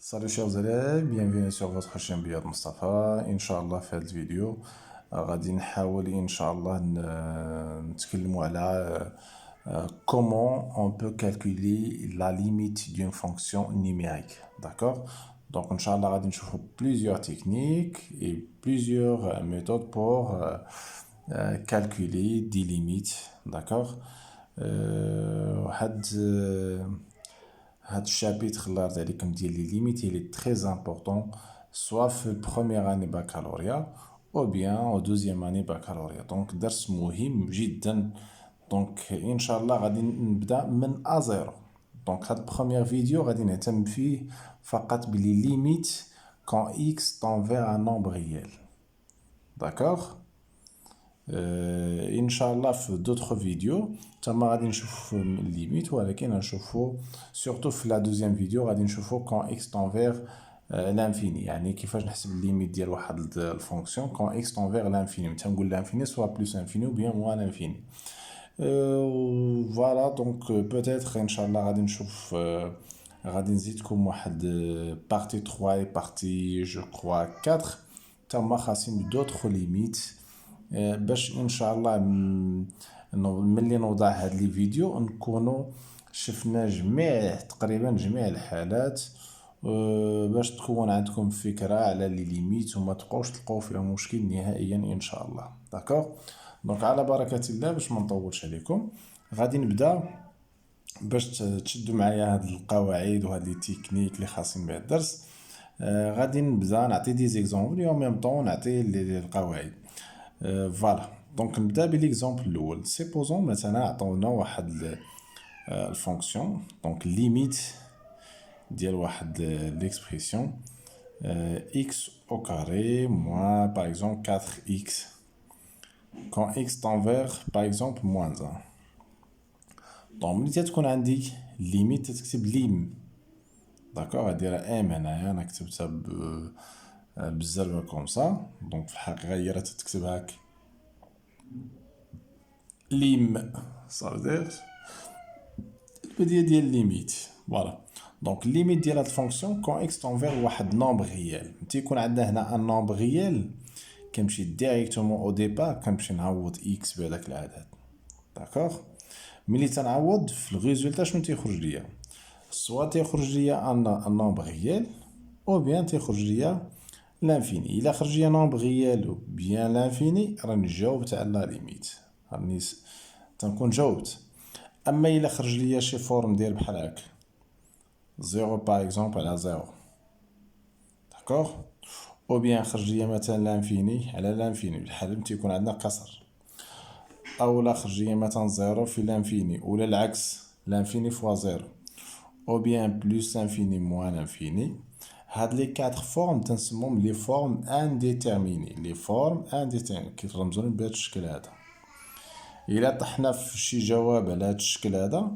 Salut chers élèves, bienvenue sur votre chaîne Biad Mustafa. Inch'Allah في هذا الفيديو غادي نحاول إنشاءالله نتكلموا على comment on peut calculer la limite d'une fonction numérique. D'accord? Donc Inch'Allah غادي نشوفوا plusieurs techniques et plusieurs méthodes pour calculer des limites. D'accord? هاد الشابيتر اللي راه عليكم ديال لي ليميت il est très important soit في première année baccalauréat ou bien au deuxième année baccalauréat. donc درس مهم جدا. donc ان شاء الله غادي نبدا من A0. donc هاد première فيديو غادي نهتم فيه فقط بلي ليميت quand x tend vers un nombre réel. d'accord. ان شاء الله في دوطخ فيديو تما غادي نشوفوا الليميت، ولكن نشوفوا سورتو في لا دوزيام فيديو غادي نشوفوا كون اكس طون فيغ لانفيني، يعني كيفاش نحسب الليميت ديال واحد الفونكسيون كون اكس طون فيغ لانفيني. تنقول لانفيني سوا بلوس انفيني او بيان موان انفيني. فوالا دونك بوتيتر ان شاء الله غادي نشوف غادي نزيدكم واحد بارتي 3 اي بارتي جو كروا 4 تما خاصين دوطخ ليميت باش ان شاء الله ملي نوضع هاد لي فيديو نكونوا شفنا تقريبا جميع الحالات، باش تكون عندكم فكره على لي ليميت وما تبقاوش تلقاو فيها مشكل نهائيا ان شاء الله. داكوغ. دونك على بركه الله باش ما نطولش عليكم غادي نبدا باش تشدوا معايا هاد القواعد وهاد لي تكنيك اللي خاصين بهاد الدرس. غادي نبدا نعطي دي زيكزامبل و ميم طون نعطي القواعد. فوالا دونك نبدا بالاكزامبل الاول. سيبوزون مثلا عطاونا واحد الفونكسيون دونك ليميت ديال واحد ليكسبرسيون x au carré moins par exemple 4x quand x tend vers par exemple moins 1. دونك ملي تكون عندي ليميت تكتب ليم. داكوغ غاديرها ام هنايا انا كتبتها بالزربه كوم سا. دونك في الحقيقه هي راه تتكتب هاك ليم صافي البدايه ديال ليميت. فوالا دونك ليميت ديال هاد الفونكسيون كون اكس طون فيغ واحد نومبر ريال. تيكون عندنا هنا ان نومبر ريال كنمشي ديريكتومون او ديبار كنمشي نعوض اكس بهذاك العدد. داكوغ. ملي تنعوض في الريزولتا شنو تيخرج ليا؟ سوا تيخرج ليا ان نومبر ريال او بيان تيخرج ليا لانفيني. الا خرج ليا نومبر ريال بيان لانفيني راني جاوبت على لا ليميت، راني تنكون جاوبت. اما الا خرج ليا شي فورم ديال بحال هكا زيرو باغ اكزومبل على زيرو، داكوغ، او بيان خرج ليا مثلا لانفيني على لانفيني بالحال تيكون عندنا قصر، او لا خرج ليا مثلا زيرو في لانفيني ولا العكس لانفيني فوا زيرو او بيان بلوس لانفيني موان لانفيني. هاد لي 4 فورم تنسموهم لي فورم انديتيرميني. لي فورم انديتيرميني كيترمزون بهذا الشكل هذا. الا طحنا في شي جواب على هذا الشكل هذا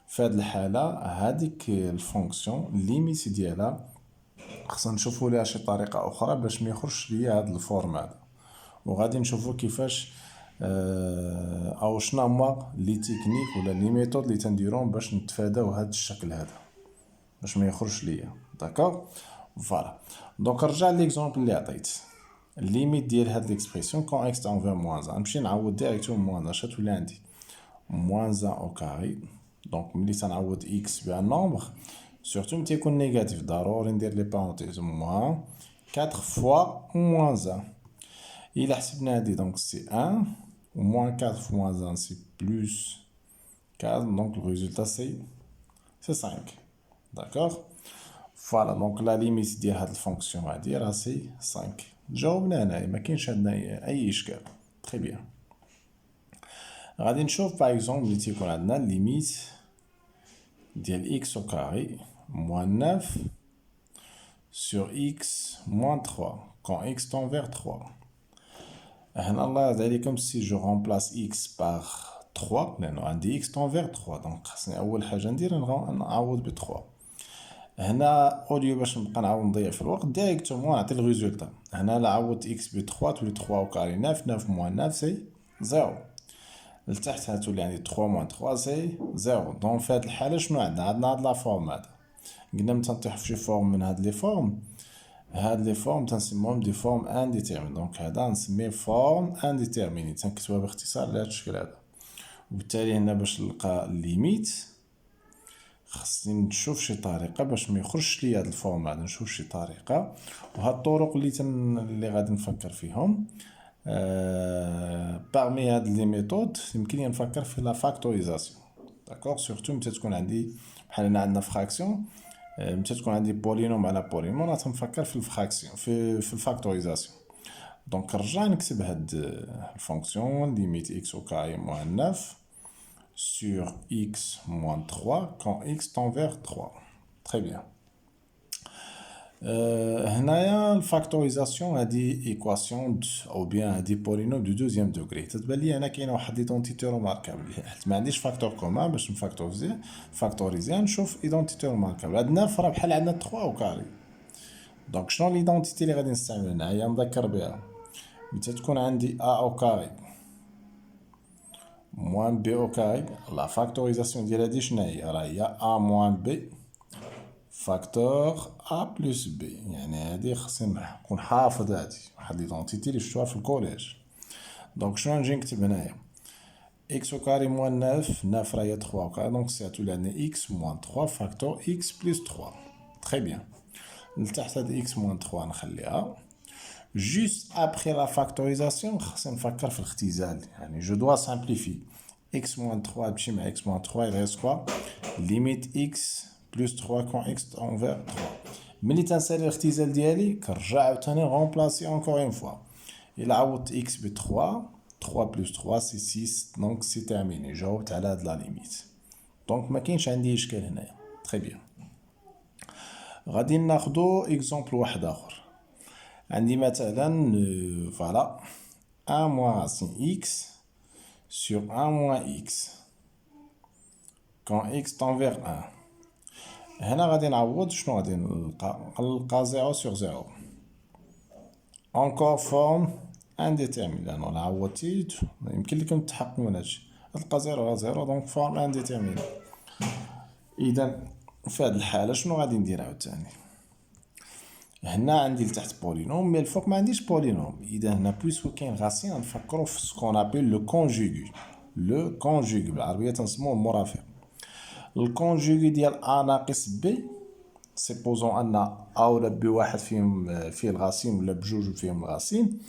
في هاد الحاله هذيك الفونكسيون ليميت ديالها خصنا نشوفوا ليها شي طريقه اخرى باش ما يخرجش ليا هاد الفورم هذا، وغادي نشوفوا كيفاش او شنو هما لي تكنيك ولا لي ميثود اللي تنديرهم باش نتفاداو هاد الشكل هذا باش ما يخرجش ليا. داكوغ. فوالا دونك رجع ليكزامبل اللي عطيت الليميت ديال هاد ليكسبرسيون كون اكس تون فيغ موان 1 نمشي نعوض ديريكتوم موان 1 شتولي عندي موان 1 او كاري. دونك ملي تنعوض اكس بان نومبر سورتو ملي تيكون نيجاتيف ضروري ندير لي بارونتيز موان 4 فوا موان 1. الا حسبنا هادي دونك سي 1 و موان 4 فوا موان 1 سي بلوس 4 دونك لو ريزولتا سي 5. داكوغ. فوالا دونك لا ليميت ديال هاد الفونكسيون هادي راه سي 5. جاوبنا هنايا ما كاينش عندنا اي اشكال. تري بيان. غادي نشوف باغ اكزومبل ملي تيكون عندنا ليميت ديال اكس او كاري موان 9 sur x moins 3 quand x tend vers 3. هنا الله يرضي عليكم سي جو رومبلاس x par 3 لانه عندي x tend vers 3 دونك خصني اول حاجه ندير نعوض ب 3. هنا اوليو باش نبقى نعاود نضيع في الوقت ديريكتومون نعطي الريزولتا. هنا لا عوضت اكس ب 3 تولي 3 او كاري 9 9 موان 9 سي 0. لتحت تولي عندي 3 موان 3 سي 0. دونك في هاد الحاله شنو عندنا؟ عندنا هاد لا فورم هذا قلنا ملي تنطيح في شي فورم من هاد لي فورم تنسموهم دي فورم انديتيرمين. دونك هذا نسميه فورم انديتيرميني، تنكتبها باختصار على هاد الشكل هذا. وبالتالي هنا باش نلقى الليميت خصني نشوف شي طريقه باش ما يخرجش لي هاد الفورم هذا، نشوف شي طريقه. وهاد الطرق اللي غادي نفكر فيهم باغمي هاد لي ميثود يمكن لي نفكر في لا فاكتوريزاسيون. داكوغ، سورتو متى تكون عندي بحال هنا عندنا فراكسيون، متى تكون عندي بولينوم على بولينوم انا تنفكر في الفراكسيون في الفاكتوريزاسيون. دونك نرجع نكتب هاد الفونكسيون ليميت x au carré moins 9 sur x moins 3 quand x tend vers 3. Très bien. هنايا الفاكتوريزاسيون هادي ايكواسيون او بيان هادي بولينوم دو دوزيام دوغري. تتبان لي انا كاينه واحد ليدونتيتي روماركابل، حيت ما عنديش فاكتور كومان باش نفاكتوريزي نشوف ايدونتيتي روماركابل. هاد 9 راه بحال عندنا 3 او كاري. دونك شنو ليدونتيتي اللي غادي نستعمل هنايا نذكر بها؟ متى تكون عندي a au carré moins b au carré، لا فاكتوريزاسيون ديال هادي شنو هي؟ راه هي a moins b فاكتور a plus b. يعني هادي خصني نكون حافظ هادي واحد ليدونتيتي اللي شفتوها في الكوليج. دونك شنو نجي نكتب هنايا؟ x au carré moins 9 راه هي 3 au carré، دونك سيتولي عندنا x moins 3 فاكتور x plus 3. تري بيان. لتحت هاد x moins 3 نخليها. Juste après la factorisation خصني نفكر في الاختزال، يعني je dois simplifier. x moins 3 تمشي مع x moins 3 il reste quoi؟ limite x plus 3 quand x tend vers 3. ملي تنسالي الاختزال ديالي كنرجع عاوتاني remplacer encore une fois. إلا عوضت x ب 3 3 plus 3 c'est 6 donc c'est terminé. جاوبت على هاد لا ليميت. دونك ما كاينش عندي اشكال هنايا. تري بيان. غادي ناخدو اكزومبل واحد اخر. عندي مثلا فوالا 1 moins racine x sur 1 moins x quand x tend vers 1. هنا غادي نعوض شنو غادي نلقى 0 sur 0 encore forme indéterminée. لأنه لا عوضتي يمكن لكم تحققوا من هادشي، تلقى 0 على 0 دونك forme indéterminée. إذا في هاد الحالة شنو غادي ندير عاوتاني؟ هنا عندي لتحت بولينوم مي الفوق ما عنديش بولينوم. اذا هنا بويسكو كاين غاسين نفكروا في سكون ابيل لو كونجوغي. لو كونجوغي بالعربيه تنسموه المرافق. الكونجوغي ديال ا ناقص بي سيبوزون ان ا ولا بي واحد فيهم فيه الغاسين ولا بجوج فيهم الغاسين.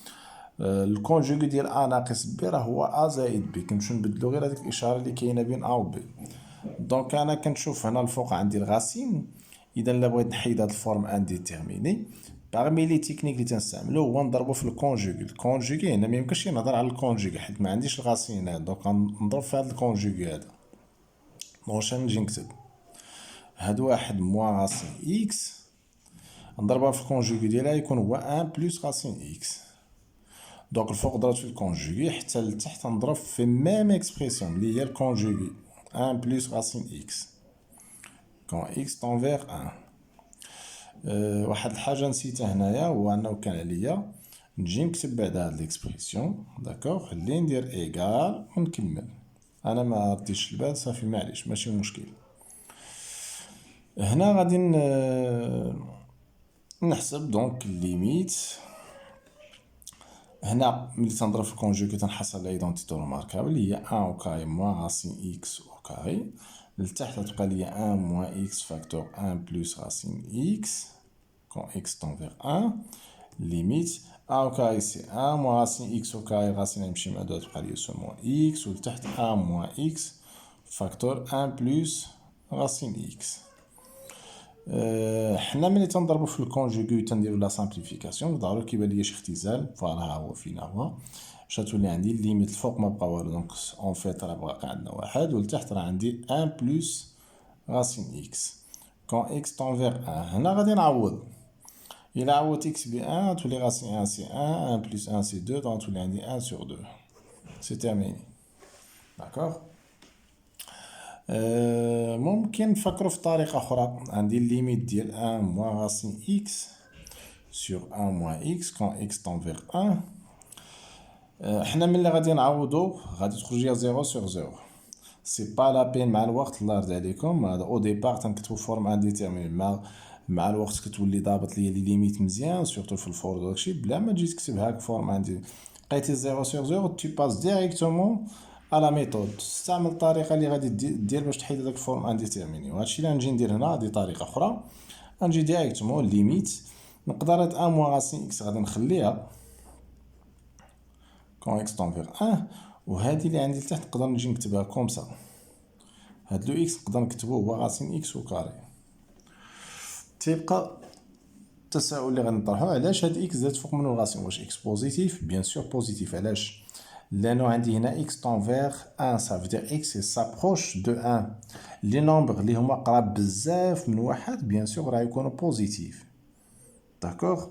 الكونجوغي ديال ا ناقص بي راه هو ا زائد بي. كنمشيو نبدلو غير هذيك الاشاره اللي كاينه بين ا و بي. دونك انا كنشوف هنا الفوق عندي الغاسين. اذا الا بغيت نحيد هاد الفورم انديتيرميني باغمي لي تكنيك اللي تنستعملو هو نضربو في الكونجوغي. الكونجوغي هنا ما يمكنش نهضر على الكونجوغي حيت ما عنديش الغاسين هنا، دونك غنضرب في هاد الكونجوغي هذا. دونك نجي نكتب هاد واحد موان غاسين اكس نضربها في الكونجوغي ديالها يكون هو 1 بلس غاسين اكس. دونك الفوق ضربت في الكونجوغي حتى لتحت نضرب في ميم اكسبريسيون اللي هي الكونجوغي 1 بلس غاسين اكس quand x tend vers 1. واحد الحاجه نسيتها هنايا هو انه كان عليا نجي نكتب بعد هاد ليكسبريسيون داكوغ اللي ندير ايغال ونكمل. انا ما رديتش البال صافي معليش ماشي مشكل. هنا غادي نحسب دونك الليميت. هنا ملي تنضرب في الكونجوغي تنحصل على ايدونتيتي روماركابل اللي هي 1 او كاري موان راسين اكس او كاري. لتحت تبقى لي 1 moins x facteur 1 plus racine x quand x tend vers 1 limite a au carré c'est 1 moins racine x au carré racine نمشي مع 2 تبقى لي seulement x ولتحت 1 moins x facteur 1 plus racine x. حنا ملي تنضربو في الكونجوغي تنديرو لا سامبليفيكاسيون ضروري كيبان ليا شي اختزال. فوالا ها هو فينا هو شاتولي عندي الليميت الفوق ما بقى والو دونك اون فيت راه باقي عندنا واحد ولتحت راه عندي 1 بلس راسين اكس كون اكس طون فيغ 1. هنا غادي نعوض. الى عوضت اكس ب 1 تولي راسين 1 سي 1 1 بلس 1 سي 2 دونك تولي عندي 1 سور 2 سي تيرميني. داكوغ. ممكن نفكروا في طريقه اخرى. عندي الليميت ديال 1 موان راسين اكس سور 1 موان اكس كون اكس طون فيغ 1. حنا ملي غادي نعوضو غادي تخرج ليا 0 سور 0 سي با لا بين مع الوقت الله يرضي عليكم. هذا او ديبار تنكتبو فورم انديتيرميني، مع الوقت كتولي ضابط ليا لي ليميت مزيان سورتو في الفور داكشي، بلا ما تجي تكتب هاك فورم عندي لقيتي 0 sur 0 tu passes directement à la méthode. تستعمل الطريقه اللي غادي دير باش تحيد هذاك الفورم انديتيرميني. وهادشي اللي غنجي ندير هنا هذه طريقه اخرى، غنجي ديريكتومون ليميت، نقدر هاد 1 موان راسين اكس غادي نخليها كون اكس طونفيغ 1، وهذه اللي عندي لتحت نقدر نجي نكتبها كوم سا. هاد لو اكس نقدر نكتبوه هو راسين اكس و كاري. تيبقى التساؤل اللي غنطرحو، علاش هاد اكس زادت فوق منو راسين؟ واش اكس بوزيتيف؟ بيان سور بوزيتيف. علاش؟ لانه عندي هنا اكس طونفيغ 1، صافي اكس سابروش دو 1. لي نومبر اللي هما قراب بزاف من واحد بيان سور راه يكونوا بوزيتيف. داكوغ،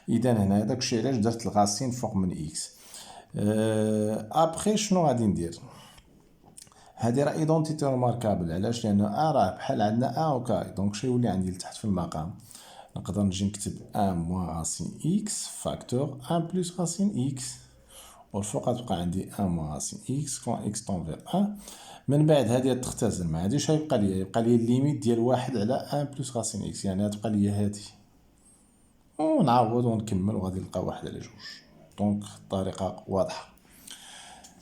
اذا هنا داكشي علاش درت الغاسين فوق من اكس. ابخي شنو غادي ندير؟ هادي راه ايدونتيتي ريماركابل. علاش؟ لانه راه بحال عندنا اوكاي، دونك شنو يولي عندي لتحت في المقام؟ نقدر نجي نكتب 1 موان راسين اكس فاكتور 1 بلس راسين اكس، والفوق غتبقى عندي 1 موان راسين اكس كون اكس طونفيغ 1. من بعد هادي تختزل، ما عنديش غيبقى ليا، يبقى ليا الليميت ديال 1 على 1 بلس راسين اكس، يعني غتبقى ليا هادي، ونعوض ونكمل وغادي نلقى 1 على 2. دونك الطريقه واضحه.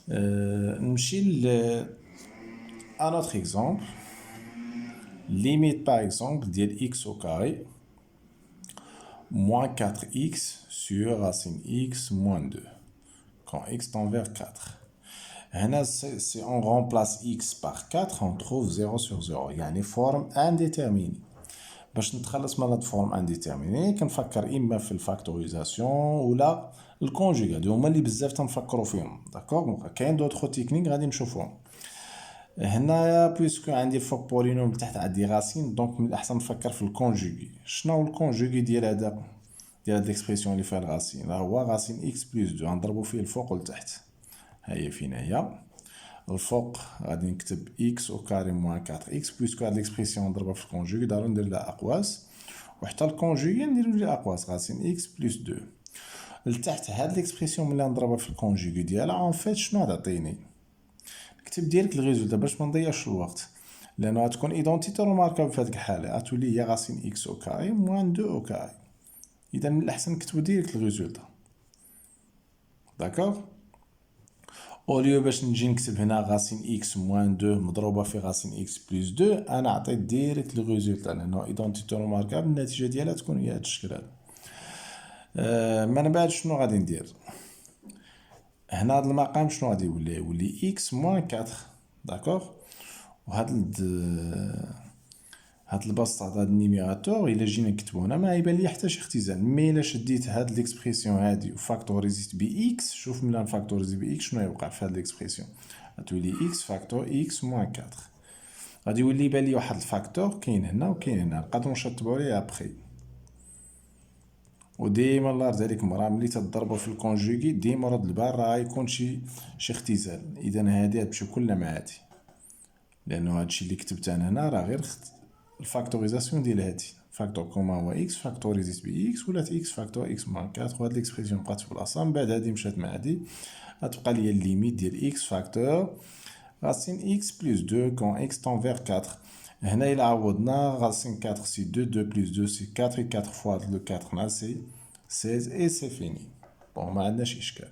نمشي un autre exemple. Limite par exemple ديال x au carré moins 4x sur racine x moins 2 quand x tend vers 4. هنا si on remplace x par 4 on trouve 0 sur 0، يعني forme indéterminée. باش نتخلص من هاد فورم انديتيرميني كنفكر اما في الفاكتوريزاسيون ولا الكونجوغي، هادو هما اللي بزاف تنفكروا فيهم. داكوغ، كاين دوطخ تكنيك غادي نشوفوهم. هنايا بويسكو عندي فوق بولينوم تحت عندي غاسين، دونك من الاحسن نفكر في الكونجوغي. شنو هو الكونجوغي ديال هذا، ديال هاد ليكسبرسيون اللي فيها الغاسين؟ راه هو غاسين اكس بلس 2، غنضربو فيه الفوق والتحت. ها هي فين هي الفوق غادي نكتب اكس او كاري موان 4 اكس، بويسكو هاد ليكسبرسيون نضربها في الكونجوغي ضروري ندير لها اقواس، وحتى الكونجوغي نديرو ليه اقواس غاسين اكس بلس 2. لتحت هاد ليكسبرسيون ملي نضربها في الكونجوغي ديالها اون فيت شنو غتعطيني؟ نكتب ديريكت الريزولتا باش ما نضيعش الوقت، لانه غتكون ايدونتيتي ريماركابل في هاد الحاله، غتولي هي غاسين اكس او كاري موان 2 او كاري. اذا من الاحسن نكتبو ديريكت الريزولتا. داكوغ، اوليو باش نجي نكتب هنا غاسين اكس موان 2 مضروبه في غاسين اكس بلس 2، انا عطيت ديريكت لو ريزولتا لانه ايدونتيتي ريماركابل، النتيجه ديالها تكون هي هاد الشكل هذا. من بعد شنو غادي ندير هنا؟ هاد المقام شنو غادي يولي اكس موان 4. داكوغ، وهاد هاد البسط هاد النيميراتور الا جينا نكتبو هنا ما يبان لي حتى شي اختزال. مي الا شديت هاد ليكسبرسيون هادي وفاكتوريزيت بي اكس، شوف ملي نفاكتوريزي بي اكس شنو يوقع في هاد ليكسبرسيون؟ غتولي اكس فاكتور اكس موان 4. غادي يولي يبان لي واحد الفاكتور كاين هنا وكاين هنا، نقدروا نشطبوا عليه ابخي. وديما الله يرضي عليكم راه ملي تضربوا في الكونجوغي ديما رد البال راه يكون شي اختزال. اذا هادي غتمشي كلها مع هادي، لانه هادشي اللي كتبت انا هنا راه غير الفاكتوريزاسيون ديال هادي. فاكتور كوما هو اكس فاكتوريزيت بي اكس ولات اكس فاكتور اكس موان 4، وهاد ليكسبرسيون بقات في بلاصه. من بعد هادي مشات مع هادي، غتبقى ليا الليميت ديال اكس فاكتور راسين اكس بلس 2 كون اكس طون فيغ 4. هنا الى عوضنا راسين 4 سي 2، 2 بلس 2 سي 4، 4 فوا لو 4 هنا سي 16 اي سي فيني. بون ما عندناش اشكال.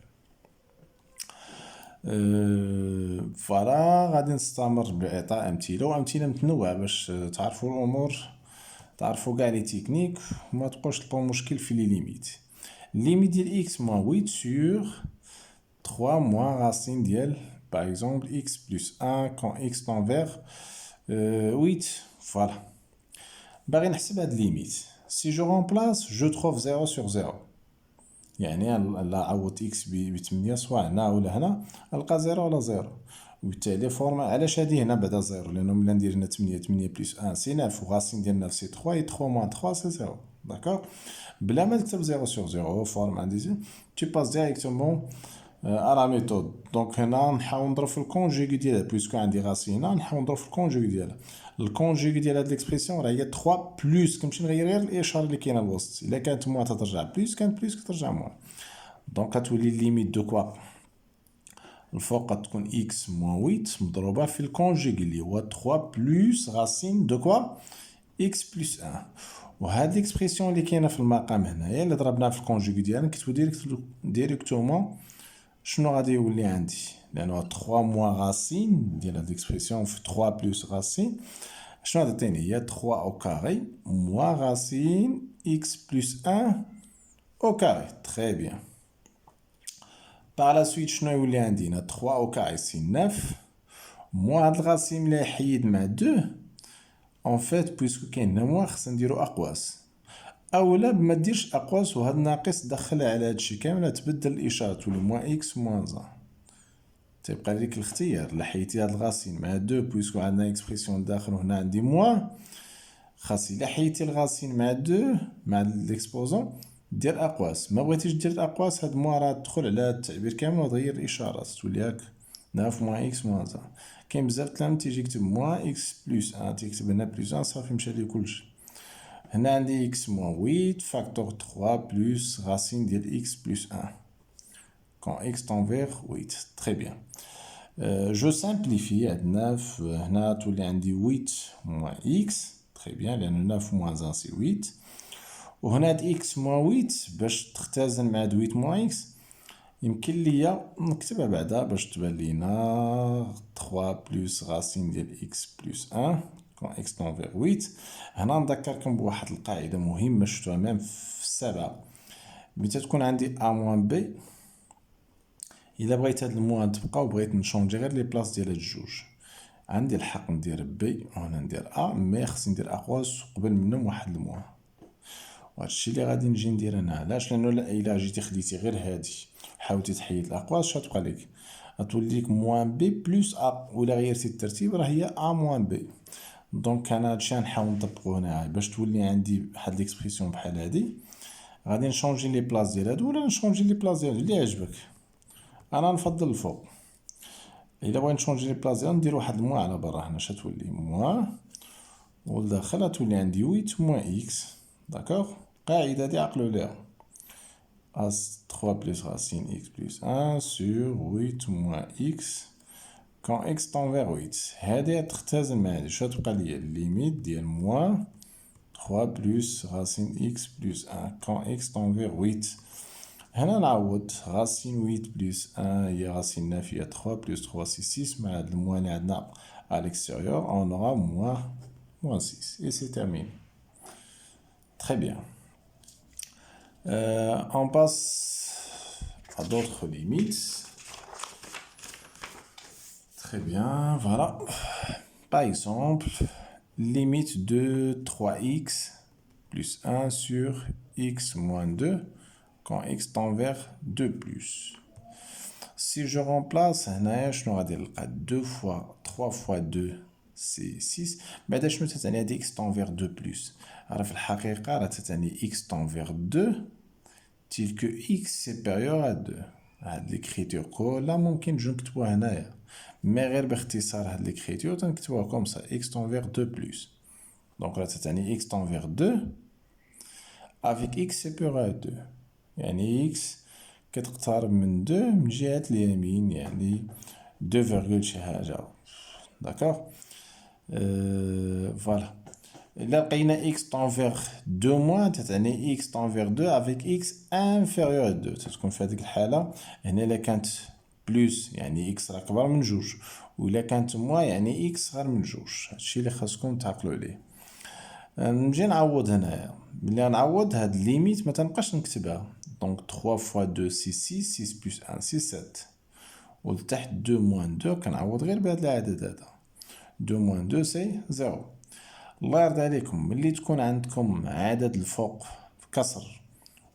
فوالا غادي نستمر باعطاء امثله وامثله متنوعه باش تعرفوا الامور، تعرفوا كاع لي تكنيك وما تبقاوش تلقاو مشكل في لي ليميت. ليميت ديال اكس موان 8 سور 3 موان راسين ديال باغ اكزومبل اكس بلس 1 كون اكس طون فيغ 8. فوالا باغي نحسب هاد ليميت، سي جو رومبلاس جو تروف 0 sur 0، يعني لا عوضت اكس ب 8 سواء هنا ولا هنا نلقى 0 على 0، وبالتالي فورما. علاش هادي هنا بعدا 0؟ لانه ملي ندير هنا 8 بلس 1 سي 9، وغاسين ديال 9 سي 3، 3 موان 3 سي 0. داكوغ، بلا ما تكتب 0 sur 0 فورم عندي تي باس ديريكتومون ا لا ميثود. دونك هنا نحاول نضرب في الكونجوغي ديالها، بويسكو عندي غاسي هنا نحاول نضرب في الكونجوغي ديالها. الكونجوغي ديال هاد ليكسبرسيون راه هي 3 بلس، كنمشي نغير غير الاشاره اللي كاينه الوسط، الا كانت موان ترجع بلس، كانت بلس كترجع موان. دونك غتولي ليميت دو كوا الفوق غتكون x موان 8 مضروبة في الكونجيغي اللي هو 3 بلس غاسين دو كوا x بلس 1. وهاد ليكسبرسيون اللي كاينه في المقام هنايا اللي ضربناها في الكونجيغي ديالنا نكتبو ديريكتومون شنو غادي يولي عندي، لانه 3 موان غاسين ديال هاد ليكسبرسيون في 3 بلس غاسين شنو غتعطيني هي 3 او كاري موان غاسين x بلس 1 au carré. Très bien. Par la suite, شنو يولي عندنا 3 au carré c'est 9 moins هاد الغاسين اللي حيد مع 2 en fait puisque كاين موان خصنا نديرو اقواس اولا بما ديرش اقواس وهاد الناقص دخلها على هادشي كامل تبدل الاشاره تولي موان اكس موان 1 تيبقى ليك الاختيار لا حيدتي هاد الغاسين مع 2 بويسكو عندنا اكسبرسيون داخل وهنا عندي موان خاص الا حيدتي الغاسين مع 2 مع ليكسبوزون دير اقواس ما بغيتيش دير الاقواس هاد موان راه تدخل على التعبير كامل وتغير الاشارات تولي هاك 9 موان اكس موان 1. كاين بزاف تلاميذ تيجي يكتب موان اكس بلس 1 تيكتب هنا بلس 1 صافي مشى ليه كلشي. هنا عندي اكس موان 8 فاكتور 3 بلس غاسين ديال اكس بلس 1 quand x tend vers 8. Très bien. Je simplifie. 9 هنا تولي عندي 8 moins x. Très bien. لأن 9 moins 1 c'est 8. وهنا هاد x moins 8 باش تختزن مع 8 moins x يمكن ليا نكتبها بعدا باش تبان لينا 3 بلس غاسين ديال x بلس 1 quand x tend vers 8. هنا نذكركم بواحد القاعدة مهمة شفتوها ميم في السابعة ملي تكون عندي a moins b الا بغيت هاد الموان تبقى وبغيت نشونجي غير لي بلاص ديال هاد الجوج عندي الحق ندير بي وهنا ندير ا مي خصني ندير اقواس قبل منهم واحد الموان وهادشي اللي غادي نجي ندير انا. علاش؟ لانه الا جيتي خديتي غير هادي حاولتي تحيد الاقواس شتبقى لك غتولي لك موان بي بلس ا ولا غيرتي الترتيب راه هي ا موان بي. دونك انا هادشي غنحاول نطبقو هنا باش تولي عندي واحد ليكسبرسيون بحال هادي غادي نشونجي لي بلاص ديال هادو ولا نشونجي لي بلاص ديال اللي عجبك. انا نفضل الفوق الا بغيت نشونجي لي بلاص ديالها ندير واحد الموان على برا هنا شتولي موان والداخل تولي عندي 8 موان اكس. داكوغ قاعده هادي عقلوا ليها as 3 plus racine x plus 1 sur 8 moins x quand x tend vers 8. هادي تختزن مع هادي شنو تبقى ليا الليميت ديال موان 3 plus racine x plus 1 quand x tend vers 8. هنا نعوض غاسين 8 بلس 1 هي غاسين 9 هي 3 بلس 3 سي 6 مع هاد الموان اللي عندنا à l'extérieur on aura moins 6 et c'est terminé. Très bien. On passe à d'autres limites. Très bien, voilà. Par exemple, limite de 3x plus 1 sur x moins 2 quand x tend vers 2 plus. Si je remplace هنايا شنو غادي نلقى 2 fois 3 fois 2 c'est 6 بعدا شنو تتعني هادي x tend vers 2 plus راه في الحقيقة راه تتعني x tend vers 2 tel que x supérieur à 2. هاد ليكريتور كلها ممكن نجيو نكتبوها هنايا مي غير باختصار هاد ليكريتور تنكتبوها كوم سا x tend vers 2 plus دونك راه تتعني x tend vers 2 avec x supérieur à 2 يعني x كتقترب من 2 من جهة اليمين يعني 2 شي حاجة. داكوغ فوالا إلا لقينا x tend vers 2 moins تتعني x tend vers 2 avec x inférieur à 2 تتكون في هذيك الحالة. هنا إلا كانت بلس يعني x راه كبر من جوج وإلا كانت موان يعني x صغر من جوج. هادشي اللي خاصكم تعقلوا عليه. نجي نعوض هنايا ملي نعوض هاد الليميت ما تنبقاش نكتبها دونك 3 fois 2 c'est 6 6 plus 1 c'est 7 ولتحت 2 moins 2 كنعوض غير بهاد العدد هذا 2 moins 2 c'est 0. الله يرضي عليكم ملي تكون عندكم عدد الفوق كسر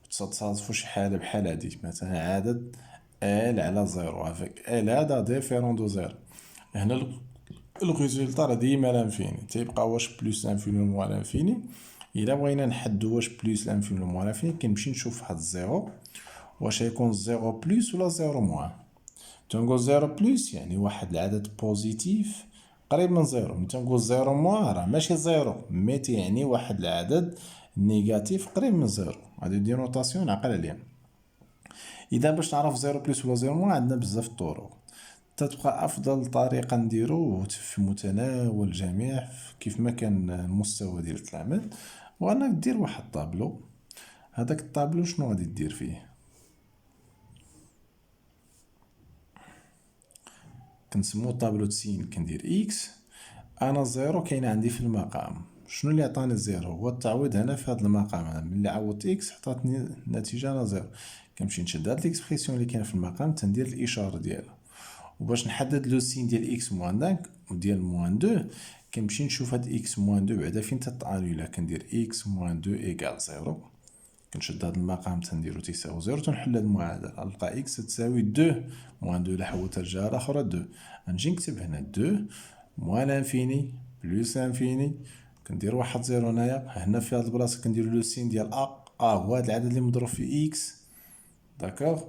تصادفوا شي حاله بحال هادي مثلا عدد ال على 0 افيك ال هذا ديفيرون دو 0 هنا الريزولطا راه ديما لانفيني تيبقى واش بلس لانفيني موان لانفيني. الا بغينا نحدو واش بلس لانفيني موان لانفيني كنمشي نشوف هاد الزيرو واش يكون 0 بلس ولا 0 موان. تنقول 0 بلس يعني واحد العدد بوزيتيف قريب من 0 ملي تنقول 0 موان راه ماشي 0 مي تيعني واحد العدد نيجاتيف قريب من 0. هادي دي نوطاسيون عقل عليها. اذا باش نعرف 0 بلس ولا 0 موان عندنا بزاف الطرق. تتبقى افضل طريقه نديرو في متناول الجميع كيف ما كان المستوى ديال العمل، هو انك دير واحد الطابلو. هذاك الطابلو شنو غادي دير فيه؟ كنسموه طابلو تسين. كندير اكس، انا زيرو كاين عندي في المقام. شنو اللي عطاني الزيرو؟ هو التعويض هنا في هذا المقام هذا. ملي عوضت اكس عطاتني النتيجه انا زيرو. كنمشي نشد هاد ليكسبرسيون اللي كاينه في المقام تندير الاشاره ديالها، وباش نحدد لو سين ديال اكس موان دانك وديال موان دو كنمشي نشوف هاد اكس موان دو بعدا فين تتانولا. كندير اكس موان دو ايكال زيرو، كنشد هاد المقام تنديرو تيساوي زيرو، تنحل هاد المعادله نلقى اكس تساوي دو موان دو. لا حولت الجهه الاخرى دو، نجي نكتب هنا دو موان لانفيني بلوس لانفيني. كندير واحد زيرو هنا في هاد البلاصه كندير لو سين ديال هو هاد العدد اللي مضروب في اكس. داكوغ،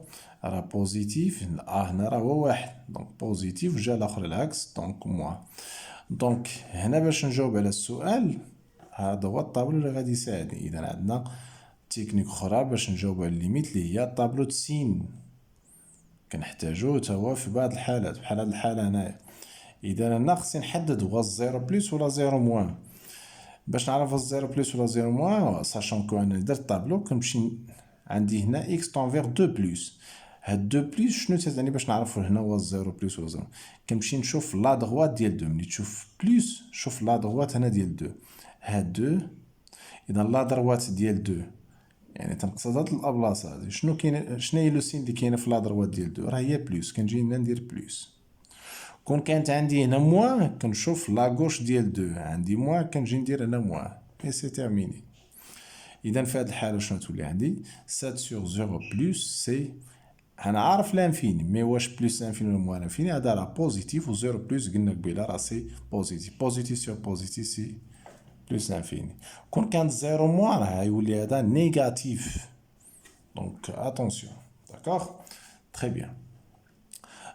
راه بوزيتيف، هنا راه هو واحد، دونك بوزيتيف جا الاخر العكس دونك موان. دونك هنا باش نجاوب على السؤال هذا هو الطابلو اللي غادي يساعدني. اذا عندنا تكنيك اخرى باش نجاوب على الليميت اللي هي طابلو تسين، كنحتاجوه تا هو في بعض الحالات بحال هاد الحاله هنايا. اذا انا خصني نحدد هو الزيرو بلس ولا زيرو موان. باش نعرف الزيرو بلس ولا زيرو موان ساشون كو انا درت طابلو كنمشي عندي هنا اكس طونفيغ دو بلس. هاد دو بلس شنو تعني باش نعرفو هنا هو الزيرو بلس ولا زيرو؟ كنمشي نشوف لا دغوات ديال دو. ملي تشوف بلس شوف لا دغوات هنا ديال دو، هاد دو. اذا لا دروات ديال دو يعني تنقصد هاد الابلاصه هادي شنو كاين، شنو هي لو سين اللي كاينه في لا دروات ديال دو؟ راه هي بلس. كنجي هنا ندير بلس. كون كانت عندي هنا موان كنشوف لا غوش ديال دو، عندي موان كنجي ندير هنا موان اي سي تيرميني. اذا في هاد الحاله شنو تولي عندي 7 سور 0 بلس سي. انا عارف لانفيني مي واش بلس لانفيني ولا موان لانفيني؟ هذا راه بوزيتيف و 0 بلس قلنا قبيله راه سي بوزيتيف. بوزيتيف سور بوزيتيف سي بلس لانفيني. كون كانت 0 موان راه يولي هذا نيجاتيف. دونك اتونسيون. داكوغ تري بيان.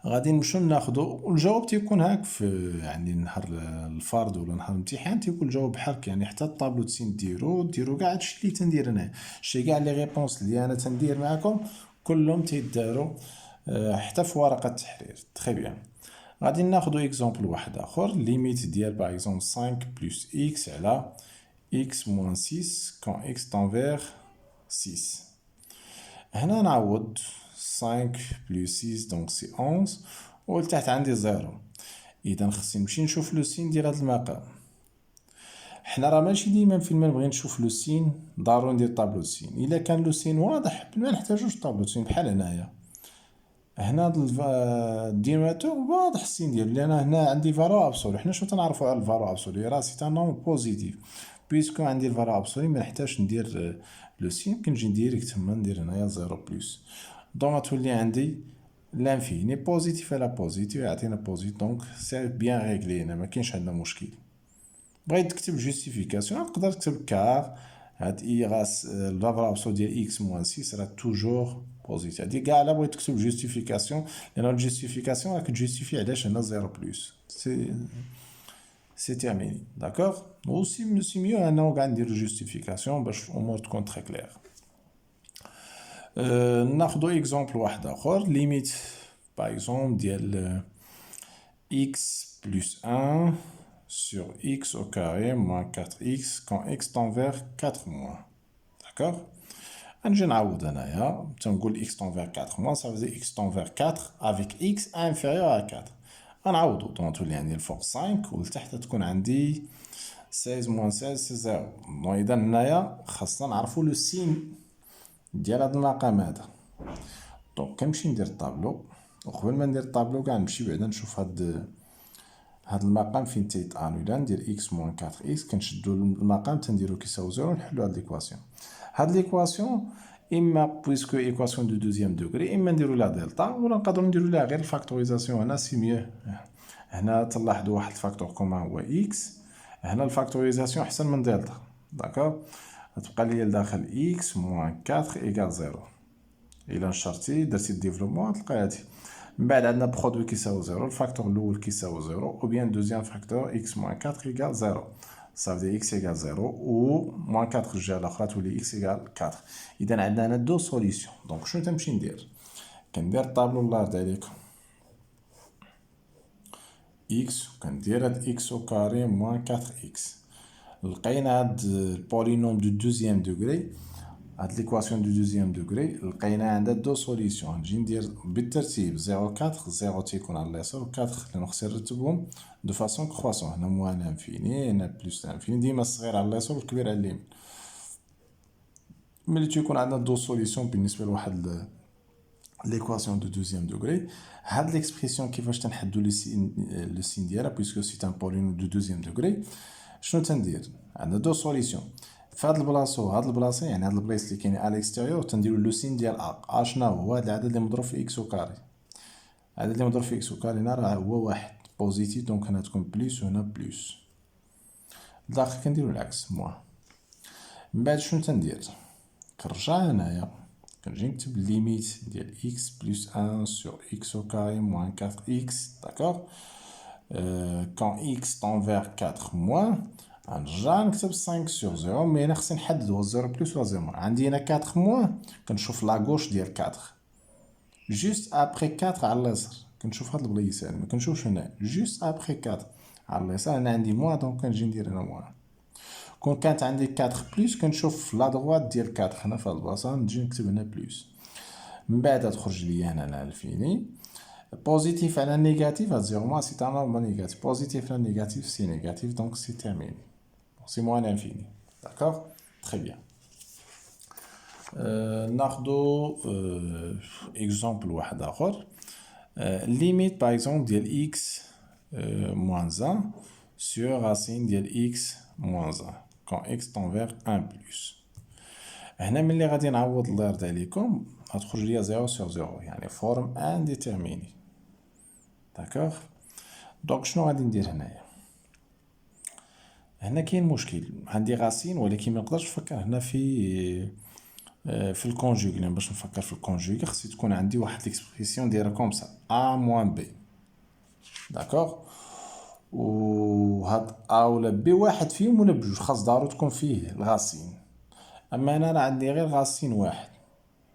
غادي نمشيو ناخدو الجواب تيكون هاك في يعني نهار الفرض ولا نهار الامتحان تيكون الجواب بحالك يعني حتى الطابلو تسين ديرو كاع هادشي اللي تندير انايا. شي كاع لي ريبونس اللي انا تندير معاكم كلهم تيداروا حتى في ورقه التحرير. تري بيان. غادي ناخدو اكزومبل واحد اخر. ليميت ديال باغ اكزومبل 5 بلس اكس على اكس موان 6 كون اكس طونفيغ 6. هنا نعوض 5 بلس 6 دونك سي 11 ولتحت عندي زيرو. اذا خصني نمشي نشوف لو سين ديال هذا المقام. حنا راه ماشي ديما فين ما نبغي نشوف لو سين ضروري ندير طابلو سين. الا كان لو سين واضح ما نحتاجوش طابلو سين. بحال هنايا هنا الديناماتور واضح السين ديالو لان هنا عندي فالو ابسولو. حنا شنو تنعرفوا على الفالو ابسولو؟ راه سي ان نومبر بوزيتيف. بيسكو عندي الفالو ابسولو ما نحتاجش ندير لو سين، كنجي ديريكت تما ندير هنايا زيرو بلس. دونك تولي عندي لانفيني بوزيتيف على بوزيتيف يعطينا بوزيتيف. دونك سي بيان ريغلي هنا ما كاينش عندنا مشكل. بغيت تكتب جوستيفيكاسيون تقدر تكتب كار هاد اي غاس الفالور ابسول ديال اكس موان 6 راه توجور بوزيتيف. هادي كاع لا بغيت تكتب جوستيفيكاسيون لان الجوستيفيكاسيون راك تجوستيفي علاش هنا زيرو بلس. سي تيرميني. داكوغ. و سي ميو انه كاع نديرو جوستيفيكاسيون باش الامور تكون تري كلير. ناخدو اكزومبل واحد اخر. ليميت باغ اكزومبل ديال x plus 1 sur x au carré moins 4x quand x tend vers 4 moins. D'accord? نجي نعوض هنايا تنقول x tend vers 4 moins ça veut dire x tend vers 4 avec x inférieur à 4. غنعوضو دونك تولي عندي الفوق 5 ولتحت تكون عندي 16 moins 16 سي 0. دونك اذا هنايا خاصنا نعرفو لو سين ديال هاد المقام هذا. دونك كنمشي ندير الطابلو وقبل ما ندير الطابلو كاع نمشي بعدا نشوف هاد المقام فين تيتانولا. ندير x موان 4 x كنشدو المقام تنديرو كيساوي زيرو نحلو هاد ليكواسيون. هاد ليكواسيون اما بويسكو ايكواسيون دو دوزيام دوغري اما نديرو لها دلتا ولا نقدرو نديرو لها غير الفاكتوريزاسيون. هنا سي ميو. هنا تلاحظوا واحد الفاكتور كومان هو x. هنا الفاكتوريزاسيون احسن من دلتا. داكوغ. تبقى لي لداخل x موان 4 ايكال زيرو. الى نشرتي درتي الديفلوبمون تلقى هادي. من بعد عندنا برودوي كيساوي زيرو. الفاكتور الاول كيساوي زيرو او بيان دوزيام فاكتور اكس موان 4 ايكال زيرو. صافي اكس ايكال زيرو و موان 4 الجهه الاخرى تولي اكس ايكال 4. اذا عندنا هنا دو سوليسيون. دونك شنو تنمشي ندير؟ كندير الطابلو الله يرضي عليكم. إكس وكندير هاد إكس أو كاري موان 4 إكس. لقينا هاد البولينوم دو دوزيام دوغري، هاد ليكواسيون دو دوزيام دوغري لقينا عندها دو سوليسيون. نجي ندير بالترتيب 0 4 0 تيكون على اليسار و 4 لأنو خصني نرتبهم دو فاسون كخواسون. هنا موان لانفيني، هنا بلوس لانفيني، ديما الصغير على اليسار و الكبير على اليمين. ملي تيكون عندنا دو سوليسيون بالنسبة لواحد ليكواسيون دو دوزيام دوغري، هاد ليكسبرسيون كيفاش تنحدو لو سين ديالها بويسكو سي ان بولينوم دو دوزيام دوغري. شنو تندير؟ عندنا دو سوليسيون في هاد البلاصه و هاد البلاصه، يعني هاد البلايص اللي كاينين على الاكستيريور تنديرو لو سين ديال ا. شنو هو؟ هاد العدد اللي مضروب في اكس او كاري. العدد اللي مضروب في اكس او كاري هنا راه هو واحد بوزيتيف، دونك هنا تكون بليس و هنا بليس. لداخل كنديرو العكس موان. من بعد شنو تندير؟ كنرجع هنايا كنجي نكتب ليميت ديال x بلس 1 sur x au carré moins 4x, d'accord. Quand x tend vers 4 moins, غنرجع نكتب 5 sur 0. مي هنا خصني نحددو 0 بلس ولا 0 عندي هنا 4 moins. كنشوف لا غوش ديال 4 جوست ابخي 4 على اليسار. كنشوف هاد البلايص هادي، ما كنشوفش هنا جوست ابخي 4 على اليسار. انا عندي موان دونك كنجي ندير هنا موان. كون كانت عندي 4 بلس كنشوف لا دروات ديال 4 هنا في هاد البلاصه، نجي نكتب هنا بلس. من بعد تخرج لي هنا الانفيني. بوزيتيف على نيجاتيف، هاد زيرو موان سي ان نومبر نيجاتيف، بوزيتيف على نيجاتيف سي نيجاتيف، دونك سي تيرميني، سي موان انفيني. داكوغ تري بيان. ناخدو اكزومبل واحد اخر. ليميت باغ اكزومبل ديال اكس موان 1 سور راسين ديال اكس موان 1 كون اكس طون فيغ 1 بلس. هنا ملي غادي نعوض الله يرضي عليكم غتخرج ليا 0 sur 0، يعني فورم انديتيرميني. داكوغ. دونك شنو غادي ندير هنايا؟ هنا كاين مشكل، عندي غاسين ولكن ما نقدرش نفكر هنا في الكونجوغ. لان باش نفكر في الكونجوغ خصني تكون عندي واحد ليكسبرسيون دايره كوم سا ا موان بي. داكوغ. و هاد ا ولا بي واحد فيهم ولا بجوج خاص ضروري تكون فيه الغاسين. اما انا راه عندي غير غاسين واحد.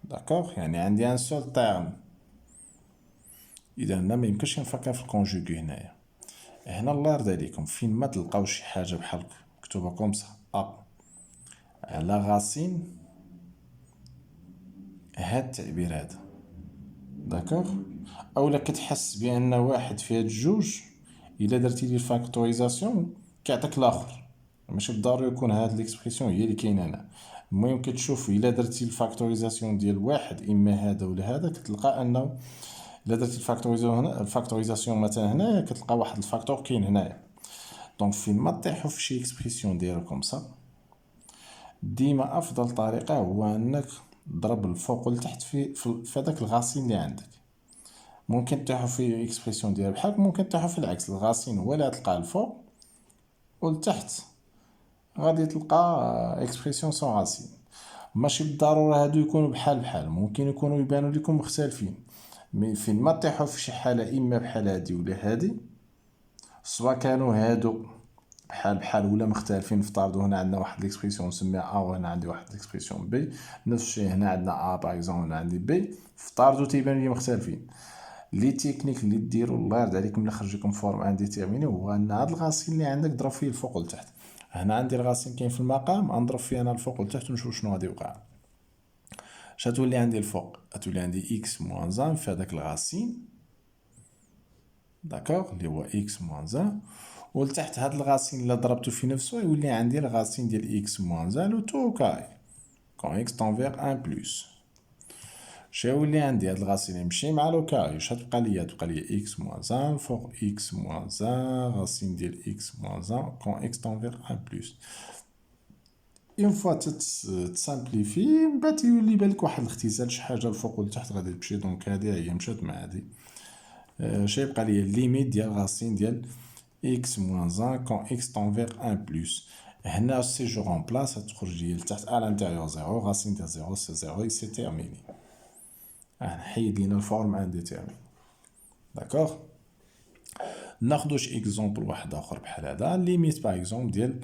داكوغ، يعني عندي ان سول تيرم. اذا هنا ما يمكنش نفكر في الكونجوغ هنايا. هنا الله يرضي عليكم فين ما تلقاو شي حاجه بحال مكتوبه كوم سا ا على غاسين هاد التعبير هذا، داكوغ، اولا كتحس بان واحد في هاد الجوج الا درتي ليه الفاكتوريزاسيون كيعطيك الاخر، ماشي بالضروري يكون هاد ليكسبرسيون هي اللي كاينه هنا. المهم كتشوف الا درتي الفاكتوريزاسيون ديال واحد اما هذا ولا هذا كتلقى انه الا درتي الفاكتوريزاسيون مثلا هنايا كتلقى واحد الفاكتور كاين هنايا. دونك فين ما طيحوا في شي اكسبرسيون دايره كوم سا ديما افضل طريقه هو انك تضرب الفوق والتحت في هذاك الغاسين اللي عندك. ممكن تطيحوا في اكسبرسيون ديال بحال، ممكن تطيحوا في العكس، الغاسين هو اللي تلقاه الفوق والتحت غادي تلقى اكسبرسيون سون غاسين. ماشي بالضروره هادو يكونوا بحال ممكن يكونوا يبانوا لكم مختلفين. مي فين ما طيحوا في شي حاله اما بحال هادي ولا هادي، سواء كانوا هادو بحال ولا مختلفين. نفترضوا هنا عندنا واحد ليكسبرسيون نسميها ا وهنا عندي واحد ليكسبرسيون بي، نفس الشيء هنا عندنا ا باغ اكزومبل هنا عندي بي، افترضوا تيبانوا لي مختلفين. لي تكنيك اللي ديروا الله يرضي عليكم اللي خرج لكم فورم انديتيرميني هو ان هاد الغاسين اللي عندك ضرب فيه الفوق والتحت. هنا عندي الغاسين كاين في المقام نضرب فيه انا الفوق والتحت ونشوف شنو غادي يوقع. اش غتولي عندي الفوق؟ غتولي عندي اكس موان 1 في هذاك الغاسين، داكوغ، اللي هو اكس موان 1. ولتحت هاد الغاسين اللي ضربته في نفسه يولي عندي الغاسين ديال اكس موان 1 لو تو كاي كون اكس طون فيغ 1 بلس. اش يولي عندي هاد الغاسين يمشي مع لو كاي، اش غتبقى ليا؟ تبقى ليا اكس موان 1 فوق اكس موان 1 غاسين ديال اكس موان 1 كون اكس طون فيغ 1 بلس. اون فوا تسامبليفي من بعد يولي بالك واحد الاختزال شي حاجه الفوق والتحت غادي تمشي. دونك هادي هي مشات مع هادي. اش يبقى ليا؟ الليميت ديال غاسين ديال x moins 1 quand x tend vers 1 plus. هنا si je remplace تخرج لي لتحت à l'intérieur 0 racine de 0 c'est 0 et c'est terminé. نحيد لينا الفورم انديتيرميني. داكوغ. ناخدو شي اكزومبل واحد اخر بحال هذا. ليميت باغ اكزومبل ديال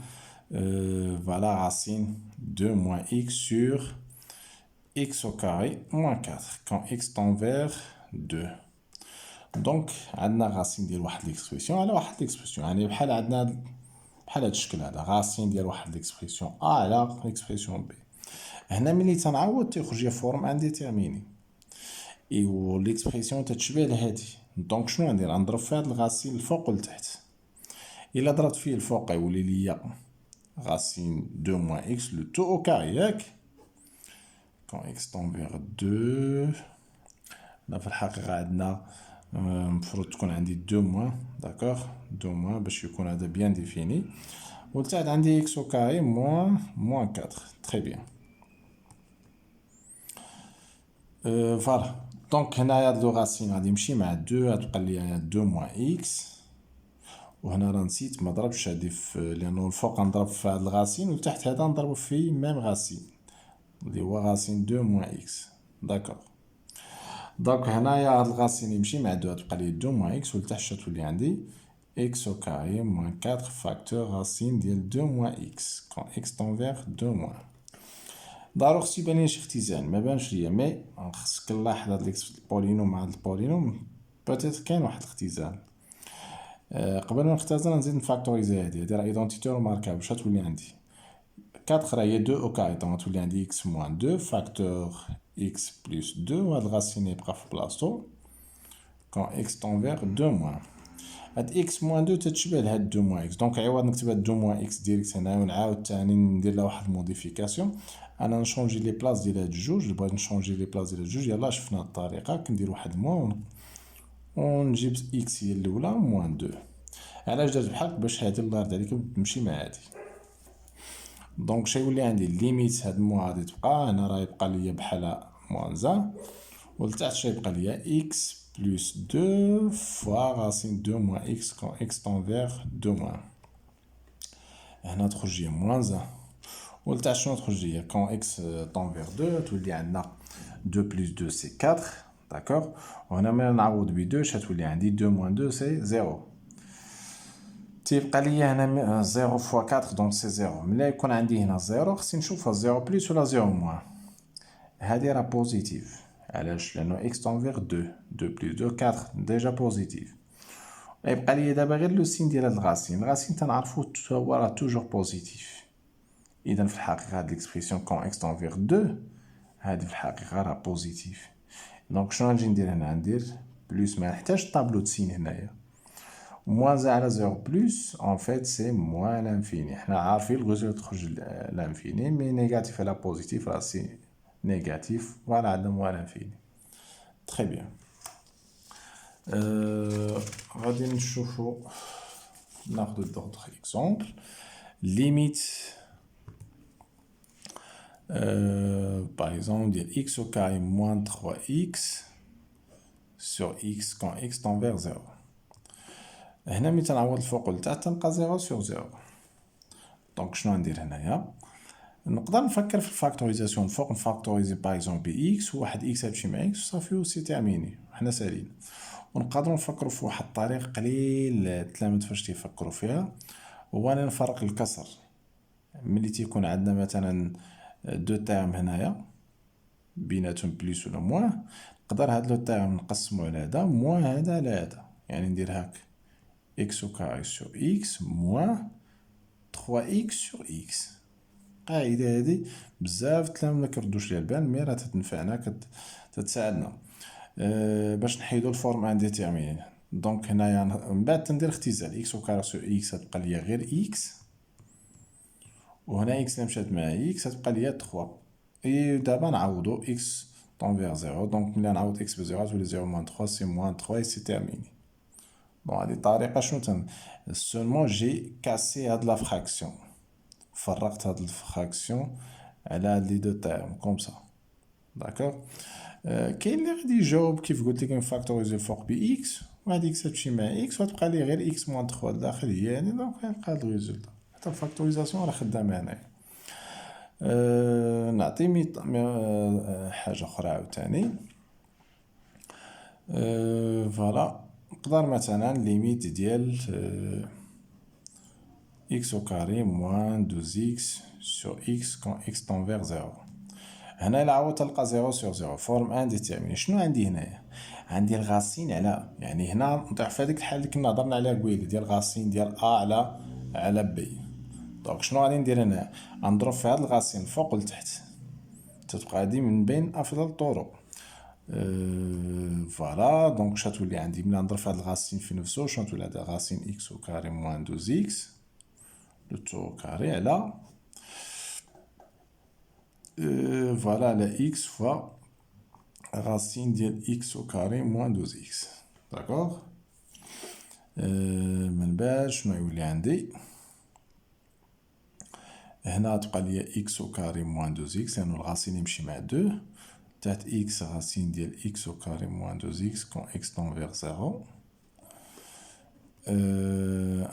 فوالا راسين 2 moins x sur x au carré moins 4 quand x tend vers 2. دونك عندنا غاسين ديال واحد ليكسبرسيون على واحد ليكسبرسيون، يعني بحال عندنا بحال هاد الشكل هذا، غاسين ديال واحد ليكسبرسيون ا على ليكسبرسيون بي. هنا ملي تنعوض تيخرج لي فورم انديتيرميني، ايوا ليكسبرسيون تتشبه لهادي. دونك شنو غندير؟ غنضرب في هاد الغاسين الفوق والتحت. الا ضربت فيه الفوق يولي ليا غاسين 2 موان اكس لو تو او كاري، ياك كون اكس طون فيغ 2. لا في الحقيقة عندنا مفروض تكون عندي 2 موان، داكوغ 2 موان باش يكون هذا بيان ديفيني. ولتحت عندي اكس او كاري موان 4. تري بيان. فوالا. دونك هنايا هاد لو غاسين غادي يمشي مع 2، غتبقى ليا 2 موان اكس. وهنا راه نسيت ما ضربش هادي في، لانه الفوق نضرب في هاد الغاسين والتحت هذا نضربو في ميم غاسين اللي هو غاسين 2 موان اكس، داكوغ. دونك هنايا هاد الغاسين يمشي مع 2، تبقى لي 2 موان اكس، ولتحت شنو تولي عندي اكس او كاري موان 4 فاكتور غاسين ديال 2 موان اكس كون اكس طون فيغ 2 موان. ضروري خصو يبان لي شي اختزال، ما بانش ليا، مي خصك نلاحظ هاد البولينوم مع هاد البولينوم بوتيتر كاين واحد الاختزال. قبل ما نختزل نزيد نفاكتوريزي هادي راه ايدونتيتي روماركابل. شنو تولي عندي 4 راه هي 2 او كاري، دونك تولي عندي اكس موان 2 فاكتور اكس بلس 2، وهاد الغاسين يبقى في بلاصتو كون اكس طون فيغ 2 موان. هاد اكس موان 2 تتشبه لهاد 2 موان اكس، دونك عوض نكتب هاد 2 موان اكس ديريكت هنا ونعاود تاني ندير لها واحد الموديفيكاسيون، انا نشونجي لي بلاص ديال هاد الجوج. بغيت نشونجي لي بلاص ديال هاد الجوج، يلاه شفنا الطريقه كندير واحد موان ونجيب اكس هي الاولى موان 2. علاش درت بحال باش هادي الله يرضي عليكم تمشي مع هادي. دونك شي يولي عندي ليميت هاد موان غادي تبقى هنا، راه يبقى ليا بحال موان زا، ولتحت شي يبقى ليا اكس بلس 2 فوا غاسين 2 موان اكس كون اكس طون فيغ 2 موان. هنا تخرج ليا موان زا، ولتحت شنو تخرج ليا كون اكس طون فيغ 2، تولي عندنا 2 بلس 2 سي 4، داكوغ. وهنا ملي نعوض ب 2 شتولي عندي 2 موان 2 سي 0. تيبقى ليا هنا 0 فوا 4 دونك سي 0. ملي يكون عندي هنا 0 خصني نشوفها 0 بلس ولا 0 موان. هادي راه بوزيتيف، علاش؟ لانه اكس طون فيغ 2 بلس 2 4 ديجا بوزيتيف. يبقى ليا دابا غير لو سين ديال هاد الغاسين. الغاسين تنعرفو هو راه توجور بوزيتيف، اذا في الحقيقه هاد ليكسبرسيون كون اكس طون فيغ 2 هادي في الحقيقه راه بوزيتيف. دونك شنو غنجي ندير هنا؟ ندير بلوس، ما نحتاج طابلو سين هنايا. موان زا على 0 بلوس en fait c'est moins l'infini. حنا عارفين الغوزو تخرج لانفيني، مي نيجاتيف على بوزيتيف راه سي نيجاتيف، فوالا عندنا موان لانفيني. تري بيان. غادي نشوفو ناخدو دوطخ اكزومبل. ليميت باغ اكزومبل ديال اكس او كاري موان 3 اكس sur x quand x tend vers 0. هنا ملي تنعوض الفوق والتحت تنلقى 0 sur 0. دونك شنو غندير هنايا؟ نقدر نفكر في الفاكتوريزاسيون. الفوق نفاكتوريزي باغ اكزومبل ب اكس، وواحد اكس غتمشي مع اكس وصافي وسي تيرميني، حنا سالين. ونقدروا نفكروا في واحد الطريق قليل التلاميذ فاش تيفكروا فيها، هو انا نفرق الكسر. ملي تيكون عندنا مثلا دو تيرم هنايا بيناتهم بليس ولا موان، نقدر هاد لو تيرم نقسمو على هذا موان هذا على هذا، يعني ندير هاك اكس او كاري سور اكس موان 3 اكس سور اكس. القاعده هادي بزاف التلاميذ ما كيردوش ليها البال، مي راه تنفعنا تتساعدنا باش نحيدو الفورم انديتيرميني. دونك هنايا من بعد تندير اختزال اكس او كاري سور اكس غتبقى ليا غير اكس، وهنا اكس اللي مشات مع اكس غتبقى ليا 3. اي دابا نعوضو اكس طون فيغ 0، دونك ملي نعوض اكس ب 0 تولي 0 موان 3 سي موان 3 سي تيرميني. بون هادي الطريقه شنو سولمون جي كاسي هاد لا فراكسيون، فرقت هاد الفراكسيون على هاد لي دو تيرم كوم سا، داكوغ. كاين اللي غادي يجاوب كيف قلت لك نفاكتوريزي الفوق ب اكس، وهاد اكس تمشي مع اكس وتبقى لي غير اكس موان 3 الداخل هي يعني، دونك غنلقى هاد الريزولتا. حتى الفاكتوريزاسيون راه خدامه هنايا. نعطي حاجه اخرى عاوتاني. فوالا نقدر مثلا ليميت ديال x au carré moins 2x sur x quand x tend vers 0. هنا إلا عاود تلقى 0 sur 0 فورم انديتيرميني. شنو عندي هنايا؟ عندي الغاسين على، يعني هنا نطيح في هذيك الحال اللي كنا هضرنا عليها قبيله ديال غاسين ديال ا على بي. دونك شنو غادي ندير هنا؟ غنضرب في هاد الغاسين الفوق لتحت، تتبقى هادي من بين افضل الطرق. فوالا دونك شتولي عندي ملي نضرب في هاد الغاسين في نفسه شنو تولي عندي؟ غاسين اكس او كاري موان 12 اكس لو تو كاري على فوالا على اكس فوا racine ديال x au carré moins 12x. d'accord. من بعد شنو يولي عندي هنا؟ تبقى ليا x au carré moins 2x لأنو الغاسين يمشي مع 2 تحت x racine ديال x au carré moins 2x quand x tend vers 0.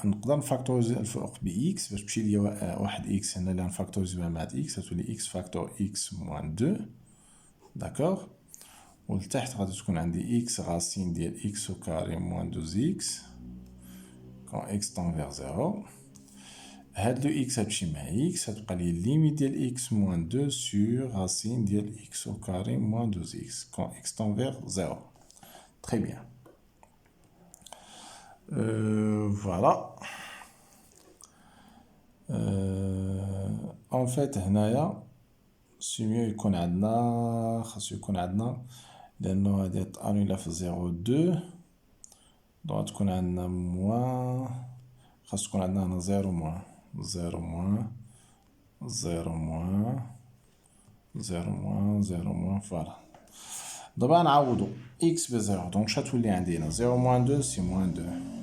نقدر نفاكتوريزي الفوق ب x باش تمشي ليا واحد x هنا اللي غنفاكتوريزيوها مع x تولي x فاكتور x moins 2. d'accord. ولتحت غادي تكون عندي x racine ديال x au carré moins 2x quand x tend vers 0. هاد لو x غتمشي مع x غتبقى لي ليميت ديال x moins 2 sur racine ديال x au carré moins 2x quand x tend vers 0. très bien. voilà. en fait هنايا سي ميو يكون عندنا، خاصو يكون عندنا لأنه هادي تأنولا في 0 2 دونك تكون عندنا موان، خاص تكون عندنا هنا 0 موان 0 موان 0 موان 0 موان 0 موان. فوالا دابا نعوضو x ب0 دونك شتولي عندي هنا 0 موان 2 سي موان 2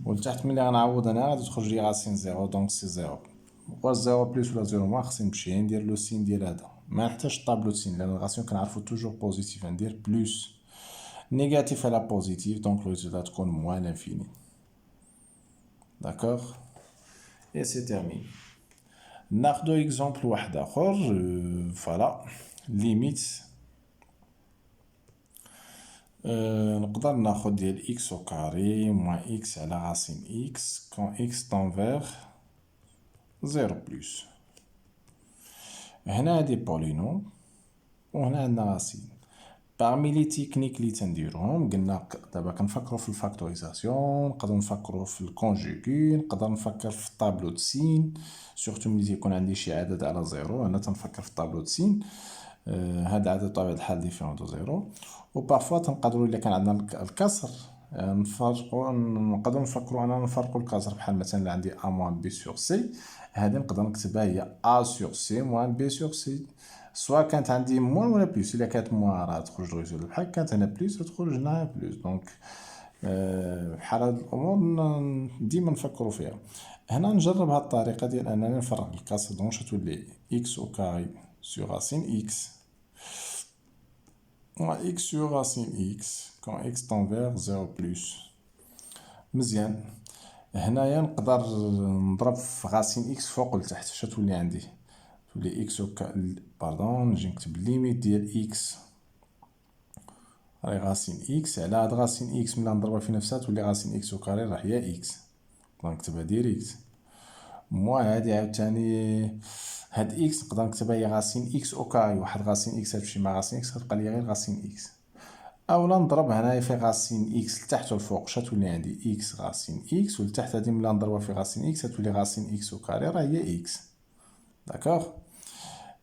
ولتحت ملي غنعوض هنا غادي تخرج لي راسين 0 دونك سي 0 واش 0 بلس ولا 0 موان خصني نمشي ندير لو سين ديال هذا، ما نحتاجش طابلو سين لأن الغاسيون كنعرفو توجور بوزيتيف، ندير بلس نيجاتيف على بوزيتيف دونك لو ريزولتا تكون موان لانفيني. داكوغ اي سي تيرميني. ناخدو اكزومبل واحد اخر. فوالا ليميت نقدر ناخد ديال x au carré moins x على racine x quand x tend vers 0 plus. هنا هادي بولينوم وهنا عندنا راسين. parmi لي تكنيك اللي تنديروهم قلنا دابا كنفكروا في الفاكتوريزاسيون، نقدر نفكروا في الكونجوغي، نقدر نفكر في الطابلو د سين سورتو ملي تيكون عندي شي عدد على زيرو، انا تنفكر في الطابلو د سين. هاد العدد بطبيعة الحال ديفيرون دو زيرو. و بارفوا تنقدروا الا كان عندنا الكسر نفرقوا، نقدروا نفكروا اننا نفرقوا الكسر بحال مثلا اللي عندي ا موان بي سور سي، هادي نقدر نكتبها هي ا سور سي موان بي سور سي، سواء كانت عندي موان ولا بلس. الا كانت موان راه تخرج لو ريزولت بحال كانت هنا بلس تخرج هنا بلس. دونك بحال هاد الامور ديما نفكروا فيها. هنا نجرب هاد الطريقه ديال اننا نفرق الكسر. دونك تولي x au carré sur racine x moins x sur racine x quand x tend vers 0 plus. مزيان. هنايا نقدر نضرب في غاسين اكس فوق لتحت. اش تولي عندي؟ تولي اكس باردون نجي نكتب ليميت ديال اكس راهي غاسين اكس على هاد غاسين اكس ملي نضربها في نفسها تولي غاسين اكس او كاري راه هي اكس، نقدر نكتبها ديريكت. موا هادي عاوتاني هاد اكس نقدر نكتبها هي غاسين اكس او كاري، واحد غاسين اكس تمشي مع غاسين اكس غتبقى لي غير غاسين اكس. اولا نضرب هنايا في غاسين اكس لتحت والفوق. اش تولي عندي اكس غاسين اكس ولتحت هادي ملي نضربها في غاسين اكس تولي غاسين اكس او كاري راه هي اكس. داكوغ.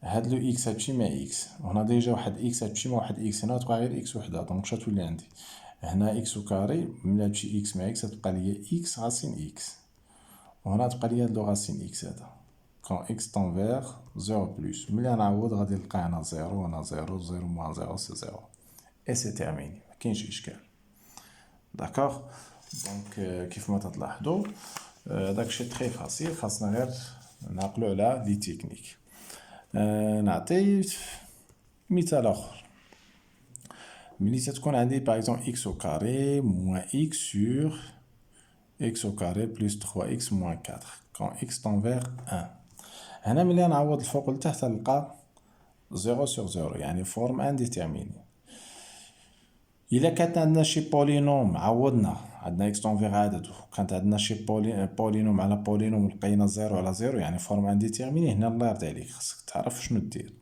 هاد لو اكس غتمشي مع اكس وهنا ديجا واحد اكس غتمشي مع واحد اكس، هنا تبقى غير اكس وحده. دونك اش تولي عندي هنا اكس او كاري ملي تمشي اكس مع اكس تبقى لي اكس غاسين اكس، وهنا تبقى لي هاد لو غاسين اكس هذا كون اكس طون فيغ 0 بلس. ملي نعوض غادي نلقى هنا 0 هنا 0 0 موان 0 سي 0 اي سي تيرميني، مكاينش اشكال. داكوغ. دونك كيف ما تلاحظوا داكشي تري فاسيل، خاصنا غير نعقلو على لي تكنيك. نعطي مثال اخر. ملي تكون عندي باغ اكزومبل اكس او كاري موان اكس سور اكس او كاري بلس 3 اكس موان 4 كون اكس طون فيغ 1. هنا ملي نعوض الفوق لتحت نلقى 0 سور 0 يعني فورم انديتيرميني. الا كانت عندنا شي بولينوم عوضنا عندنا اكس طون فيغ عدد وكانت عندنا شي بولينوم على بولينوم لقينا 0 على 0 يعني فورم انديتيرميني، هنا الله يرضي عليك خاصك تعرف شنو دير.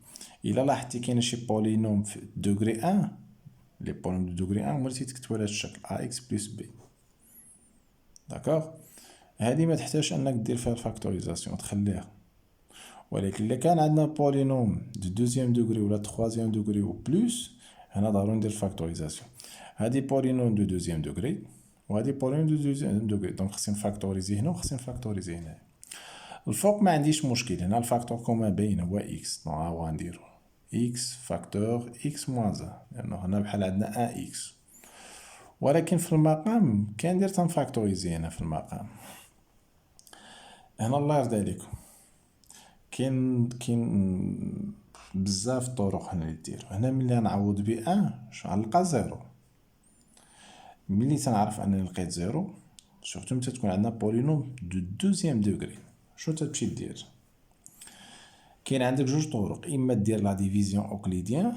الا لاحظتي كاين شي بولينوم في دوغري 1، لي بولينوم دو دوغري 1 مرتي تكتبوا على هذا الشكل ا اكس بلس بي. داكوغ، هذه ما تحتاجش انك دير فيها الفاكتوريزاسيون، تخليها. ولكن الا كان عندنا بولينوم دو دوزيام دوغري ولا تخوازيام دوغري و بلوس، هنا ضروري ندير فاكتوريزاسيون. هذه بولينوم دو دوزيام دوغري وهذه بولينوم دو دوزيام دوغري، دونك خصني نفاكتوريزي هنا وخصني نفاكتوريزي هنا. الفوق ما عنديش مشكل، هنا الفاكتور كومان باين هو اكس، دونك ها هو غنديرو اكس فاكتور اكس موان 1، لانه هنا بحال عندنا ان اكس. ولكن في المقام كندير تنفاكتوريزي هنا في المقام. هنا الله يرضي عليكم كاين بزاف طرق هنا اللي ديرو. هنا ملي نعوض ب 1 غنلقى زيرو. ملي تنعرف انني لقيت زيرو، سورتو ملي تكون عندنا بولينوم دو دوزيام دوغري، شنو تمشي دير؟ كاين عندك جوج طرق، اما دير لا ديفيزيون اوكليديان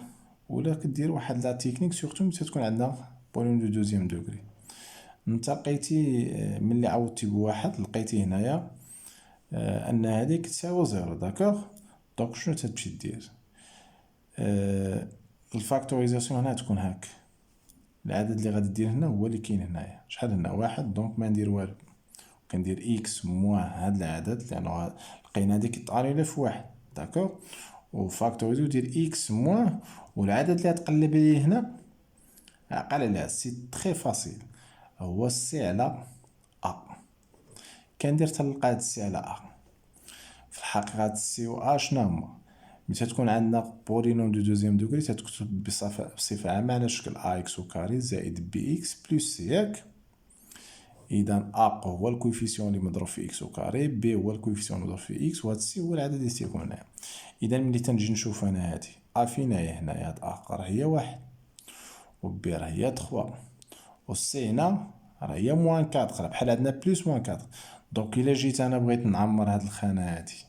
ولا كدير واحد لا تكنيك، سورتو ملي تكون عندنا بولينوم دو دوزيام دوغري. انت لقيتي ملي عوضتي بواحد لقيتي هنايا ان هذيك تساوي زيرو. داكوغ، دونك شنو تمشي دير؟ الفاكتوريزاسيون هنا تكون هاك، العدد اللي غادي دير هنا هو اللي كاين هنايا. شحال هنا؟ واحد، دونك ما ندير والو، كندير اكس موان هاد العدد لانه لقينا هاديك يتانيلي في واحد. داكوغ، وفاكتوريزو دير اكس موان، والعدد اللي غتقلب عليه هنا عقل عليها سي تري فاسيل، هو سي على ا. كندير تلقى هاد سي على ا. في الحقيقة هاد سي و ا شنو هما؟ ملي تكون عندنا بولينوم دو دوزيام دوغري تتكتب بصفة عامة على شكل ا اكس او كاري زائد بي اكس بلس سي، ياك؟ اذا ا هو الكويفيسيون اللي مضروب في اكس او كاري، بي هو الكويفيسيون مضروب في اكس، وهاد سي هو العدد اللي تيكون هنايا. اذا ملي تنجي نشوف انا هادي ا فينايا هنايا، هاد ا راه هي واحد، و بي راه هي 3، و سي هنا راه هي موان 4، راه بحال عندنا بلس موان 4. دونك الا جيت انا بغيت نعمر هاد الخانة هادي،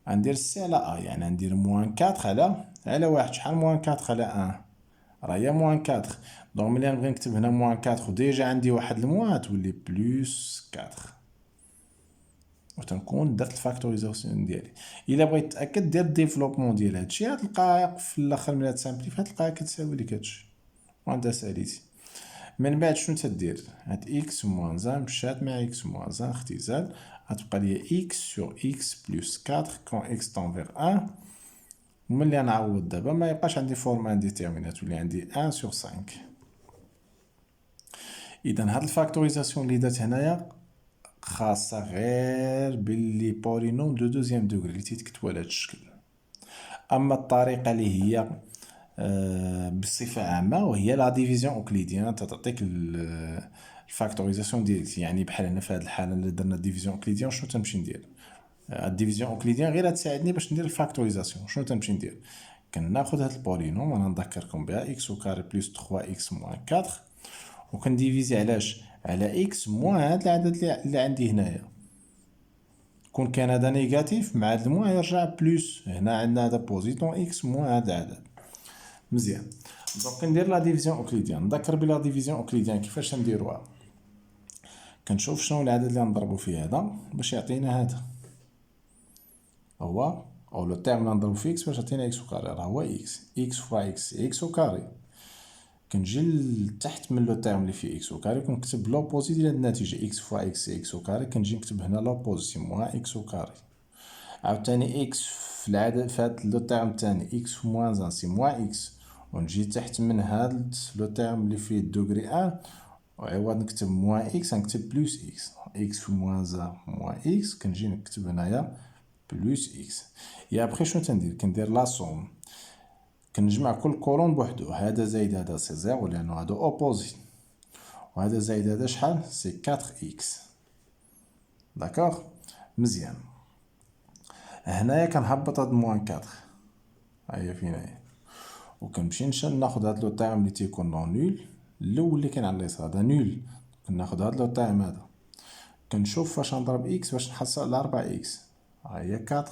غندير سي على ا، يعني ندير موان 4 على واحد. شحال موان 4 على 1؟ راه هي موان 4. دونك ملي نبغي نكتب هنا موان 4 وديجا عندي واحد الموان، تولي بلس 4، وتنكون درت الفاكتوريزاسيون ديالي. الا بغيت تاكد دير ديفلوبمون ديال هادشي، غتلقى في الاخر ملي تسامبليفي غتلقاها كتساوي لك هادشي وانت ساليتي. من بعد شنو تدير؟ هاد اكس موان 1 مشات مع اكس موان 1 اختزال، غتبقى ليا اكس سور اكس بلس 4 كون اكس تنفيغ 1. وملي نعوض دابا ما يبقاش عندي فورم انديتيرمينات، تولي عندي 1 سور 5. اذا هاد الفاكتوريزاسيون اللي درت هنايا خاصة غير باللي بولينوم دو دوزيام دوغري اللي تيتكتبوا على هاد الشكل. اما الطريقة اللي هي بصفة عامة وهي لا ديفيزيون اوكليديان، تعطيك الفاكتوريزاسيون ديالك. يعني بحال هنا في هاد الحالة اللي درنا ديفيزيون اوكليديان، شنو تمشي ندير؟ الديفيزيون اوكليديان غير تساعدني باش ندير الفاكتوريزاسيون. شنو تمشي ندير؟ كناخذ هاد البولينوم وانا نذكركم بها اكس او كاري بلس 3 اكس موان 4، وكنديفيزي علاش؟ على اكس موان هاد العدد اللي عندي هنايا. كون كان هذا نيجاتيف مع هاد الموان يرجع بلس، هنا عندنا هذا بوزيتون اكس موان هاد العدد. مزيان، دونك كندير لا ديفيزيون اوكليديان. نذكر بلا ديفيزيون اوكليديان كيفاش نديروها. كنشوف شنو العدد اللي نضربو فيه هذا باش يعطينا هذا هو، او لو تيرم اللي نضربو فيه اكس باش يعطينا اكس او كاري، راه هو اكس. اكس فوا اكس اكس او كاري. كنجي لتحت من لو تيرم اللي فيه اكس او كاري كنكتب لوبوزي ديال النتيجه اكس فوا اكس اكس او كاري، كنجي نكتب هنا لوبوزي موان اكس او كاري. عاوتاني اكس في العدد في هاد لو تيرم الثاني اكس موان 1 سي موان اكس، ونجي تحت من هاد لو تيرم اللي فيه دوغري 1 وعوض نكتب موان اكس نكتب بلس اكس. اكس في موان 1 موان اكس، كنجي نكتب هنايا بلس اكس. يا ابخي شنو تندير؟ كندير لا سوم، كنجمع كل كولون بوحدو. هذا زايد هذا سي زيرو لانه هذا اوبوزي، وهذا زايد هذا شحال؟ سي 4 اكس. داكوغ، مزيان. هنايا كنهبط هاد موان 4، هاهي فينايا، وكنمشي ناخد هاد لو تيرم اللي تيكون نون نول، الاول اللي كاين على اليسار هذا نول. كناخد هاد لو تيرم هذا، كنشوف فاش نضرب اكس باش نحصل على 4 اكس. هاهي 4،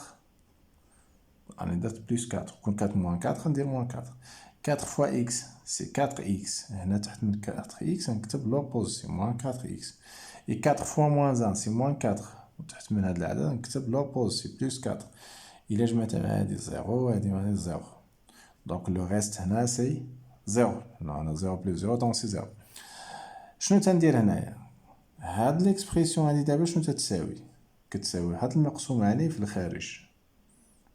راني درت بلس 4، كون كانت موان 4 ندير موان 4. 4 فوا اكس سي 4 اكس، هنا تحت من 4 اكس نكتب لوبوزي موان 4 اكس. اي 4 فوا موان 1 سي موان 4، وتحت من هاد العدد نكتب لوبوزي بلس 4. إلا جمعت مع هادي زيرو هادي مع هادي زيرو، دونك لو ريست هنا سي زيرو، هنا زيرو بلس زيرو دونك سي زيرو. شنو تندير هنايا؟ هاد ليكسبريسيون هادي دابا شنو تتساوي؟ كتساوي هاد المقسوم عليه في الخارج.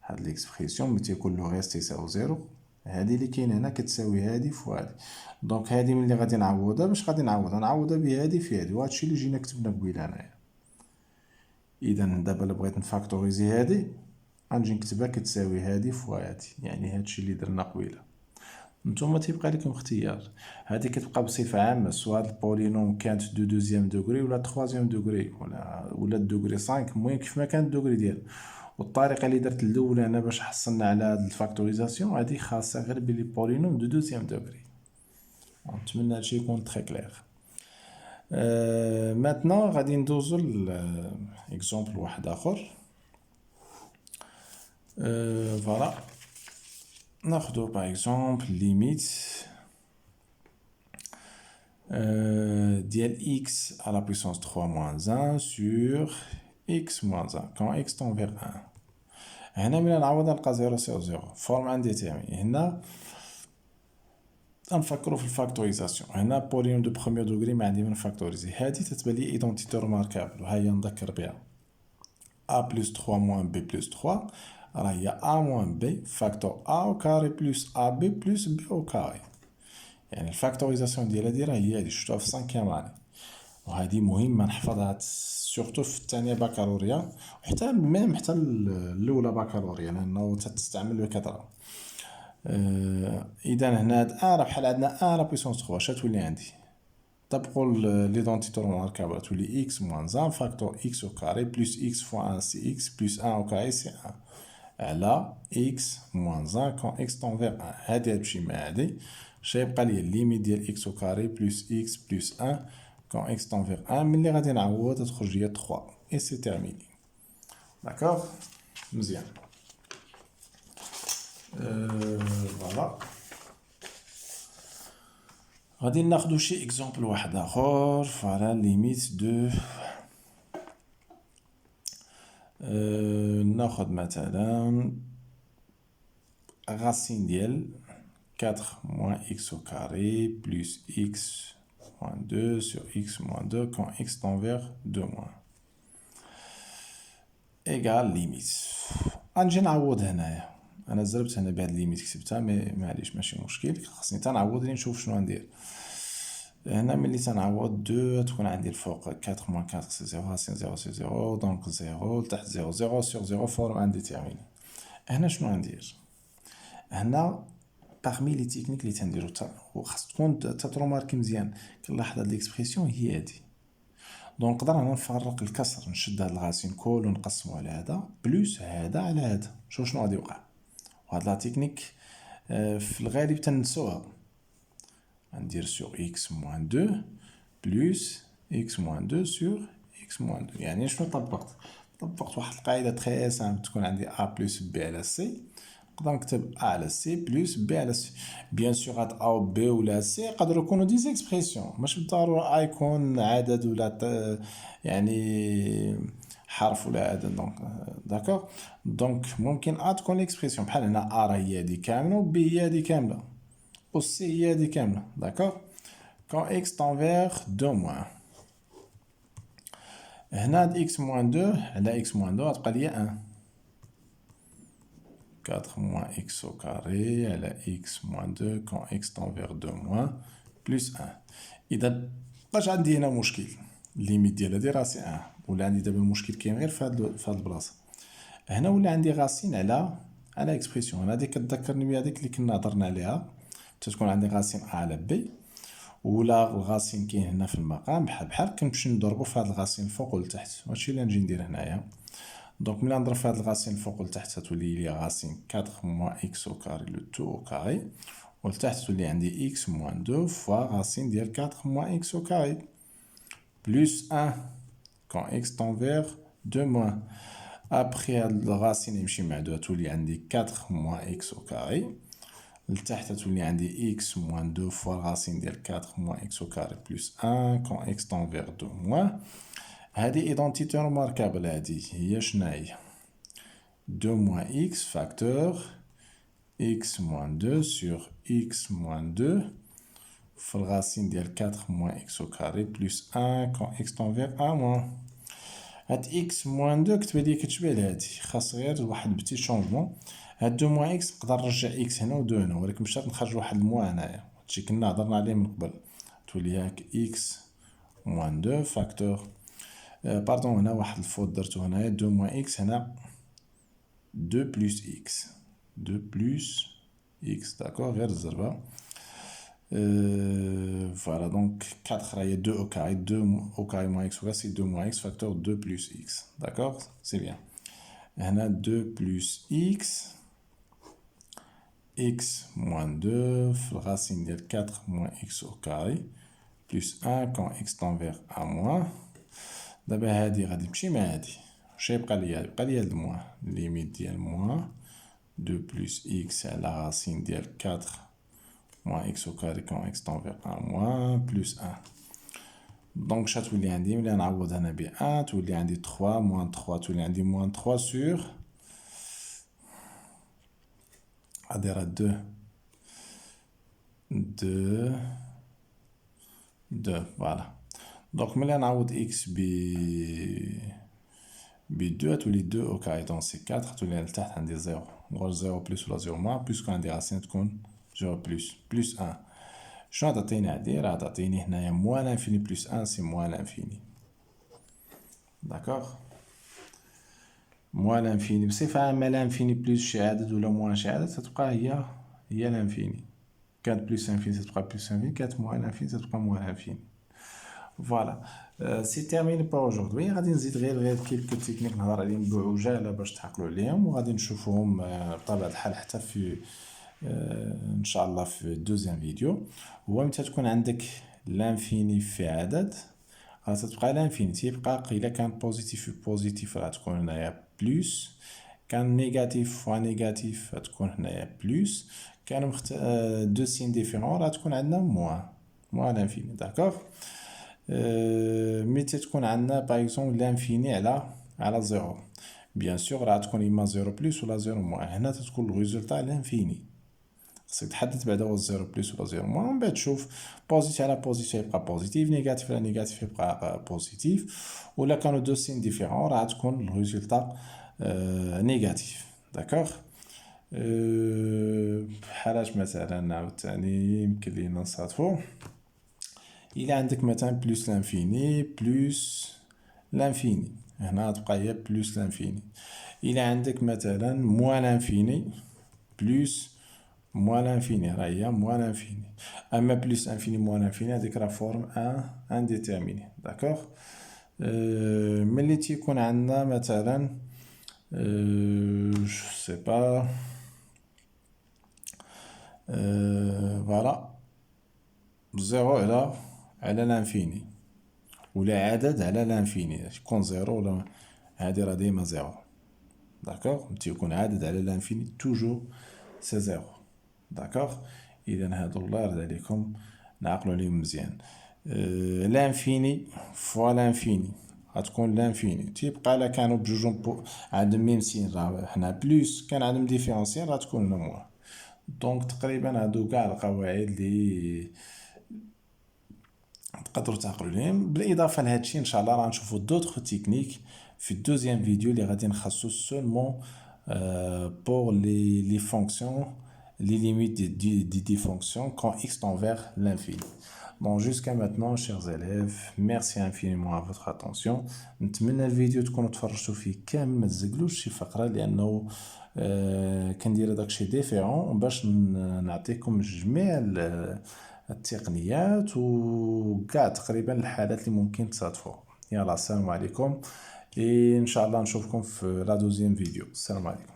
هاد ليكسبريسيون ملي تيكون لو ريست يساوي زيرو، هادي اللي كاينه هنا كتساوي هادي في هادي. دونك هادي ملي غادي نعوضها باش غادي نعوضها بهادي في هادي، وهادشي اللي جينا كتبنا قبيله هنايا. اذا دابا الا بغيت نفاكتوريزي هادي غنجي نكتبها كتساوي هادي في هادي، يعني هادشي اللي درنا قبيله. نتوما تيبقى لكم اختيار، هادي كتبقى بصفه عامه سواء هاد البولينوم كانت دو دوزيام دوغري ولا تخوازيام دوغري ولا دوغري 5، المهم كيف ما كان الدوغري ديالها. والطريقه اللي درت الاولى انا باش حصلنا على هاد الفاكتوريزاسيون هادي خاصه غير بلي بولينوم دو دوزيام دوغري. نتمنى هادشي يكون تري كلير. ماتنا غادي ندوزو لاكزومبل واحد اخر. فوالا ناخدو باغ اكزومبل ليميت ديال x à la puissance 3 moins 1 sur x moins 1 quand x tend vers 1. هنا ملي نعوض نلقى 0 sur 0 فورم انديتيرميني. هنا غنفكرو في الفاكتوريزاسيون. هنا بولينوم دو بروميير دوغري ما عندي من فاكتوريزي، هادي تتبان لي ايدونتيتي روماركابل وها هي نذكر بها. a plus 3 moins b plus 3 راه هي a moins b فاكتور a au carré plus ab plus b au carré. يعني الفاكتوريزاسيون ديال هادي راه هي هادي شفتوها في 5 اني، وهادي مهمه نحفظها سورتو في الثانيه بكالوريا وحتى ميم حتى الاولى بكالوريا لانه تستعمل بكثره. اذا هنا هاد راه بحال عندنا لا بويسونس 3 اش تولي عندي؟ طبقوا ليدونتيتي روماركابل تولي x moins 1 فاكتور x au carré plus x fois 1 c'est x plus 1 au carré c'est 1 على x moins 1 quand x tend vers 1. هادي تمشي مع هادي، اش يبقى لي الليميت ديال x au carré plus x plus 1 quand x tend vers 1 ملي غادي نعوض تخرج لي 3 et c'est terminé. داكوغ مزيان. فوالا غادي ناخدو شي اكزومبل واحد اخر. فوالا ليميت دو ناخد مثلا racine ديال 4 moins x au carré plus x moins 2 sur x moins 2 quand x tend vers 2 moins égal limite. غنجي نعوض هنايا، انا زربت هنا بهاد ليميت كتبتها مي معليش ماشي مشكل، خاصني تنعوض لي نشوف شنو غندير. هنا ملي تنعوض 2 تكون عندي الفوق 4 moins 4 c'est 0 racine 0 c'est 0 donc 0 تحت 0 0 sur 0 فورم انديتيرميني. هنا شنو غندير؟ هنا باغمي لي تكنيك اللي تنديرو وخاص تكون تتروماركي مزيان. كنلاحظ هاد ليكسبريسيون هي هادي، دونك نقدر انا نفرق الكسر، نشد هاد الغاسين كله نقسمو على هذا بلوس هذا على هذا، شوف شنو غادي يوقع. وهاد لا تكنيك في الغالب تنسوها. غندير سور x moins 2 بلوس x moins 2 سور x moins 2. يعني شنو طبقت واحد القاعده تري سامبل، تكون عندي a بلس b على c، نقدر نكتب a على c بلس b على c. بيان سور هاد a و b ولا c يقدروا يكونوا دي زيكسبريسيون، ماشي بالضروره a يكون عدد ولا يعني حرف ولا عدد. دونك داكوغ، دونك ممكن a تكون اكسبريسيون بحال هنا a راه هي هادي كامله و b هي هادي كامله و c هي هادي كامله. داكوغ quand x tend vers 2 moins. هنا هاد x moins 2 على x moins 2 غتبقى ليا 1. 4 moins x au carré على x moins 2 quand x tend vers 2 moins plus 1. إذا مبقاش عندي هنا مشكل، الليميت ديال هادي راسي 1. ولا عندي دابا المشكل كاين غير في هاد البلاصه. هنا ولا عندي غاسين على اكسبريسيون. هنا هادي كتذكرني بهاديك اللي كنا هضرنا عليها، تتكون عندي غاسين a على b ولا الغاسين كاين هنا في المقام بحال كنمشي نضربو في هاد الغاسين الفوق والتحت. هادشي اللي نجي ندير هنايا. دونك ملي نضرب في هاد الغاسين الفوق والتحت تولي لي غاسين 4 moins x au carré لو تو au carré، والتحت تولي عندي x moins 2 فوا غاسين ديال 4 moins x au carré plus 1 quand x tend vers 2 moins. ابخي هاد الغاسين يمشي مع 2 تولي عندي 4 moins x au carré، لتحت تولي عندي x moins 2 فوا الغاسين ديال 4 moins x au carré plus 1 quand x tend vers 2 moins. هادي ايدونتيتي روماركابل. هادي هي شناهي؟ 2 moins x facteur x moins 2 sur x moins 2 في الرacine ديال 4 moins x au carré plus 1 quand x tend vers 1 moins. هاد x moins 2 كتبان لي كتشبه لهادي، خاص غير واحد بتي شونجمون. هاد 2 moins x نقدر نرجع x هنا و 2 هنا، ولكن بشرط نخرج واحد الموا هنايا، هادشي كنا هضرنا عليه من قبل. تولي هاك x moins 2 فاكتور باردون هنا واحد الفوت درتو هنايا 2 moins x هنا 2 plus x 2 plus x داكوغ غير الزربة. Voilà, donc 4 raye 2 au carré, 2 au carré moins x, c'est 2 moins x facteur 2 plus x. D'accord? C'est bien. On a 2 plus x moins 2, racine de 4 moins x au carré, plus 1 quand x tend vers 1 moins. D'abord, هادي غادي تمشي مع هادي. واش يبقى لي هاد الموان. Limite ديال موان 2 plus x à la racine ديال 4 moins x au carré quand x tend vers 1 moins plus 1. Donc, ça تولي عندي ملي نعوض هنا ب 1 تولي عندي 3 moins 3 تولي عندي moins 3 sur غادي راه 2 فوالا. دونك ملي نعوض x ب 2 تولي 2 au carré donc c'est 4 تولي لتحت عندي 0 نقول 0 بلس ولا 0 moins puisque عندي راسين تكون 0 plus 1. شنو تعطيني هادي؟ راه تعطيني هنايا موان لانفيني بلس 1 سي موان لانفيني. داكوغ؟ موان لانفيني بصفة عامة لانفيني بلس شي عدد ولا موان شي عدد تتبقى هي لانفيني. كانت بلس انفيني تتبقى بلس انفيني، كانت موان لانفيني تتبقى موان لانفيني. فوالا. سي تيرميني بور اجوردي. غادي نزيد غير كيلكو تكنيك نهضر عليهم بعجالة باش تعقلوا عليهم، وغادي نشوفوهم بطبيعة الحال حتى في ان شاء الله في الدوزيام فيديو. هو متى تكون عندك لانفيني في عدد راه تتبقى لانفيني، تيبقى الا كان بوزيتيف في بوزيتيف راه تكون هنايا بلس، كان نيجاتيف فوا نيجاتيف تكون هنايا بلس، كان دو سين ديفيرون راه تكون عندنا موان لانفيني. داكوغ؟ متى تكون عندنا باغ اكزومبل لانفيني على زيرو، بيان سور راه تكون اما زيرو بلس ولا زيرو موان، هنا تتكون الريزولتا لانفيني. خصك تحدد بعدا واش زيرو بلس ولا زيرو موان، من بعد تشوف بوزيتيف على بوزيتيف يبقى بوزيتيف، نيجاتيف على نيجاتيف يبقى بوزيتيف، ولا كانوا دو سين ديفيرون راه تكون الريزولتا نيجاتيف. داكوغ؟ بحالاش مثلا عاوتاني يمكن لينا نصادفو الى عندك مثلا بلس لانفيني بلس لانفيني، هنا تبقى هي بلس لانفيني. الى عندك مثلا موان لانفيني بلس موان لانفيني راه هي موان لانفيني، اما بلس انفيني موان لانفيني هذيك راه فورم انديتيرميني. داكوغ؟ ملي تيكون عندنا مثلا جو سي با فوالا زيرو على لانفيني، ولا عدد على لانفيني يكون زيرو ولا هادي راه ديما زيرو. داكوغ؟ ملي يكون عدد على لانفيني توجور سي زيرو. داكوغ؟ اذا هادو الله يرضي عليكم نعقلوا عليهم مزيان. لانفيني فوا لانفيني غتكون لانفيني، تيبقى الا كانوا بجوجهم عندهم ميم سين راه حنا بلس، كان عندهم ديفيرونسيال راه تكون موان. دونك تقريبا هادو كاع القواعد لي تقدروا تعقلوا عليهم. بالاضافه لهادشي ان شاء الله راه نشوفوا دوطخ تكنيك في الدوزيام فيديو اللي غادي نخصصو سولمون pour les fonctions, les limites des fonctions quand x tend vers l'infini. Donc jusqu'à maintenant chers élèves, merci infiniment à votre attention. نتمنى الفيديو تكونوا تفرجتوا فيه كامل، ما تزقلوش شي فقره لانه كندير داكشي ديفيرون باش نعطيكم جميع التقنيات وكاع تقريبا الحالات اللي ممكن تصادفوا. يلا السلام عليكم، ان شاء الله نشوفكم في لا دوزيام فيديو. السلام عليكم.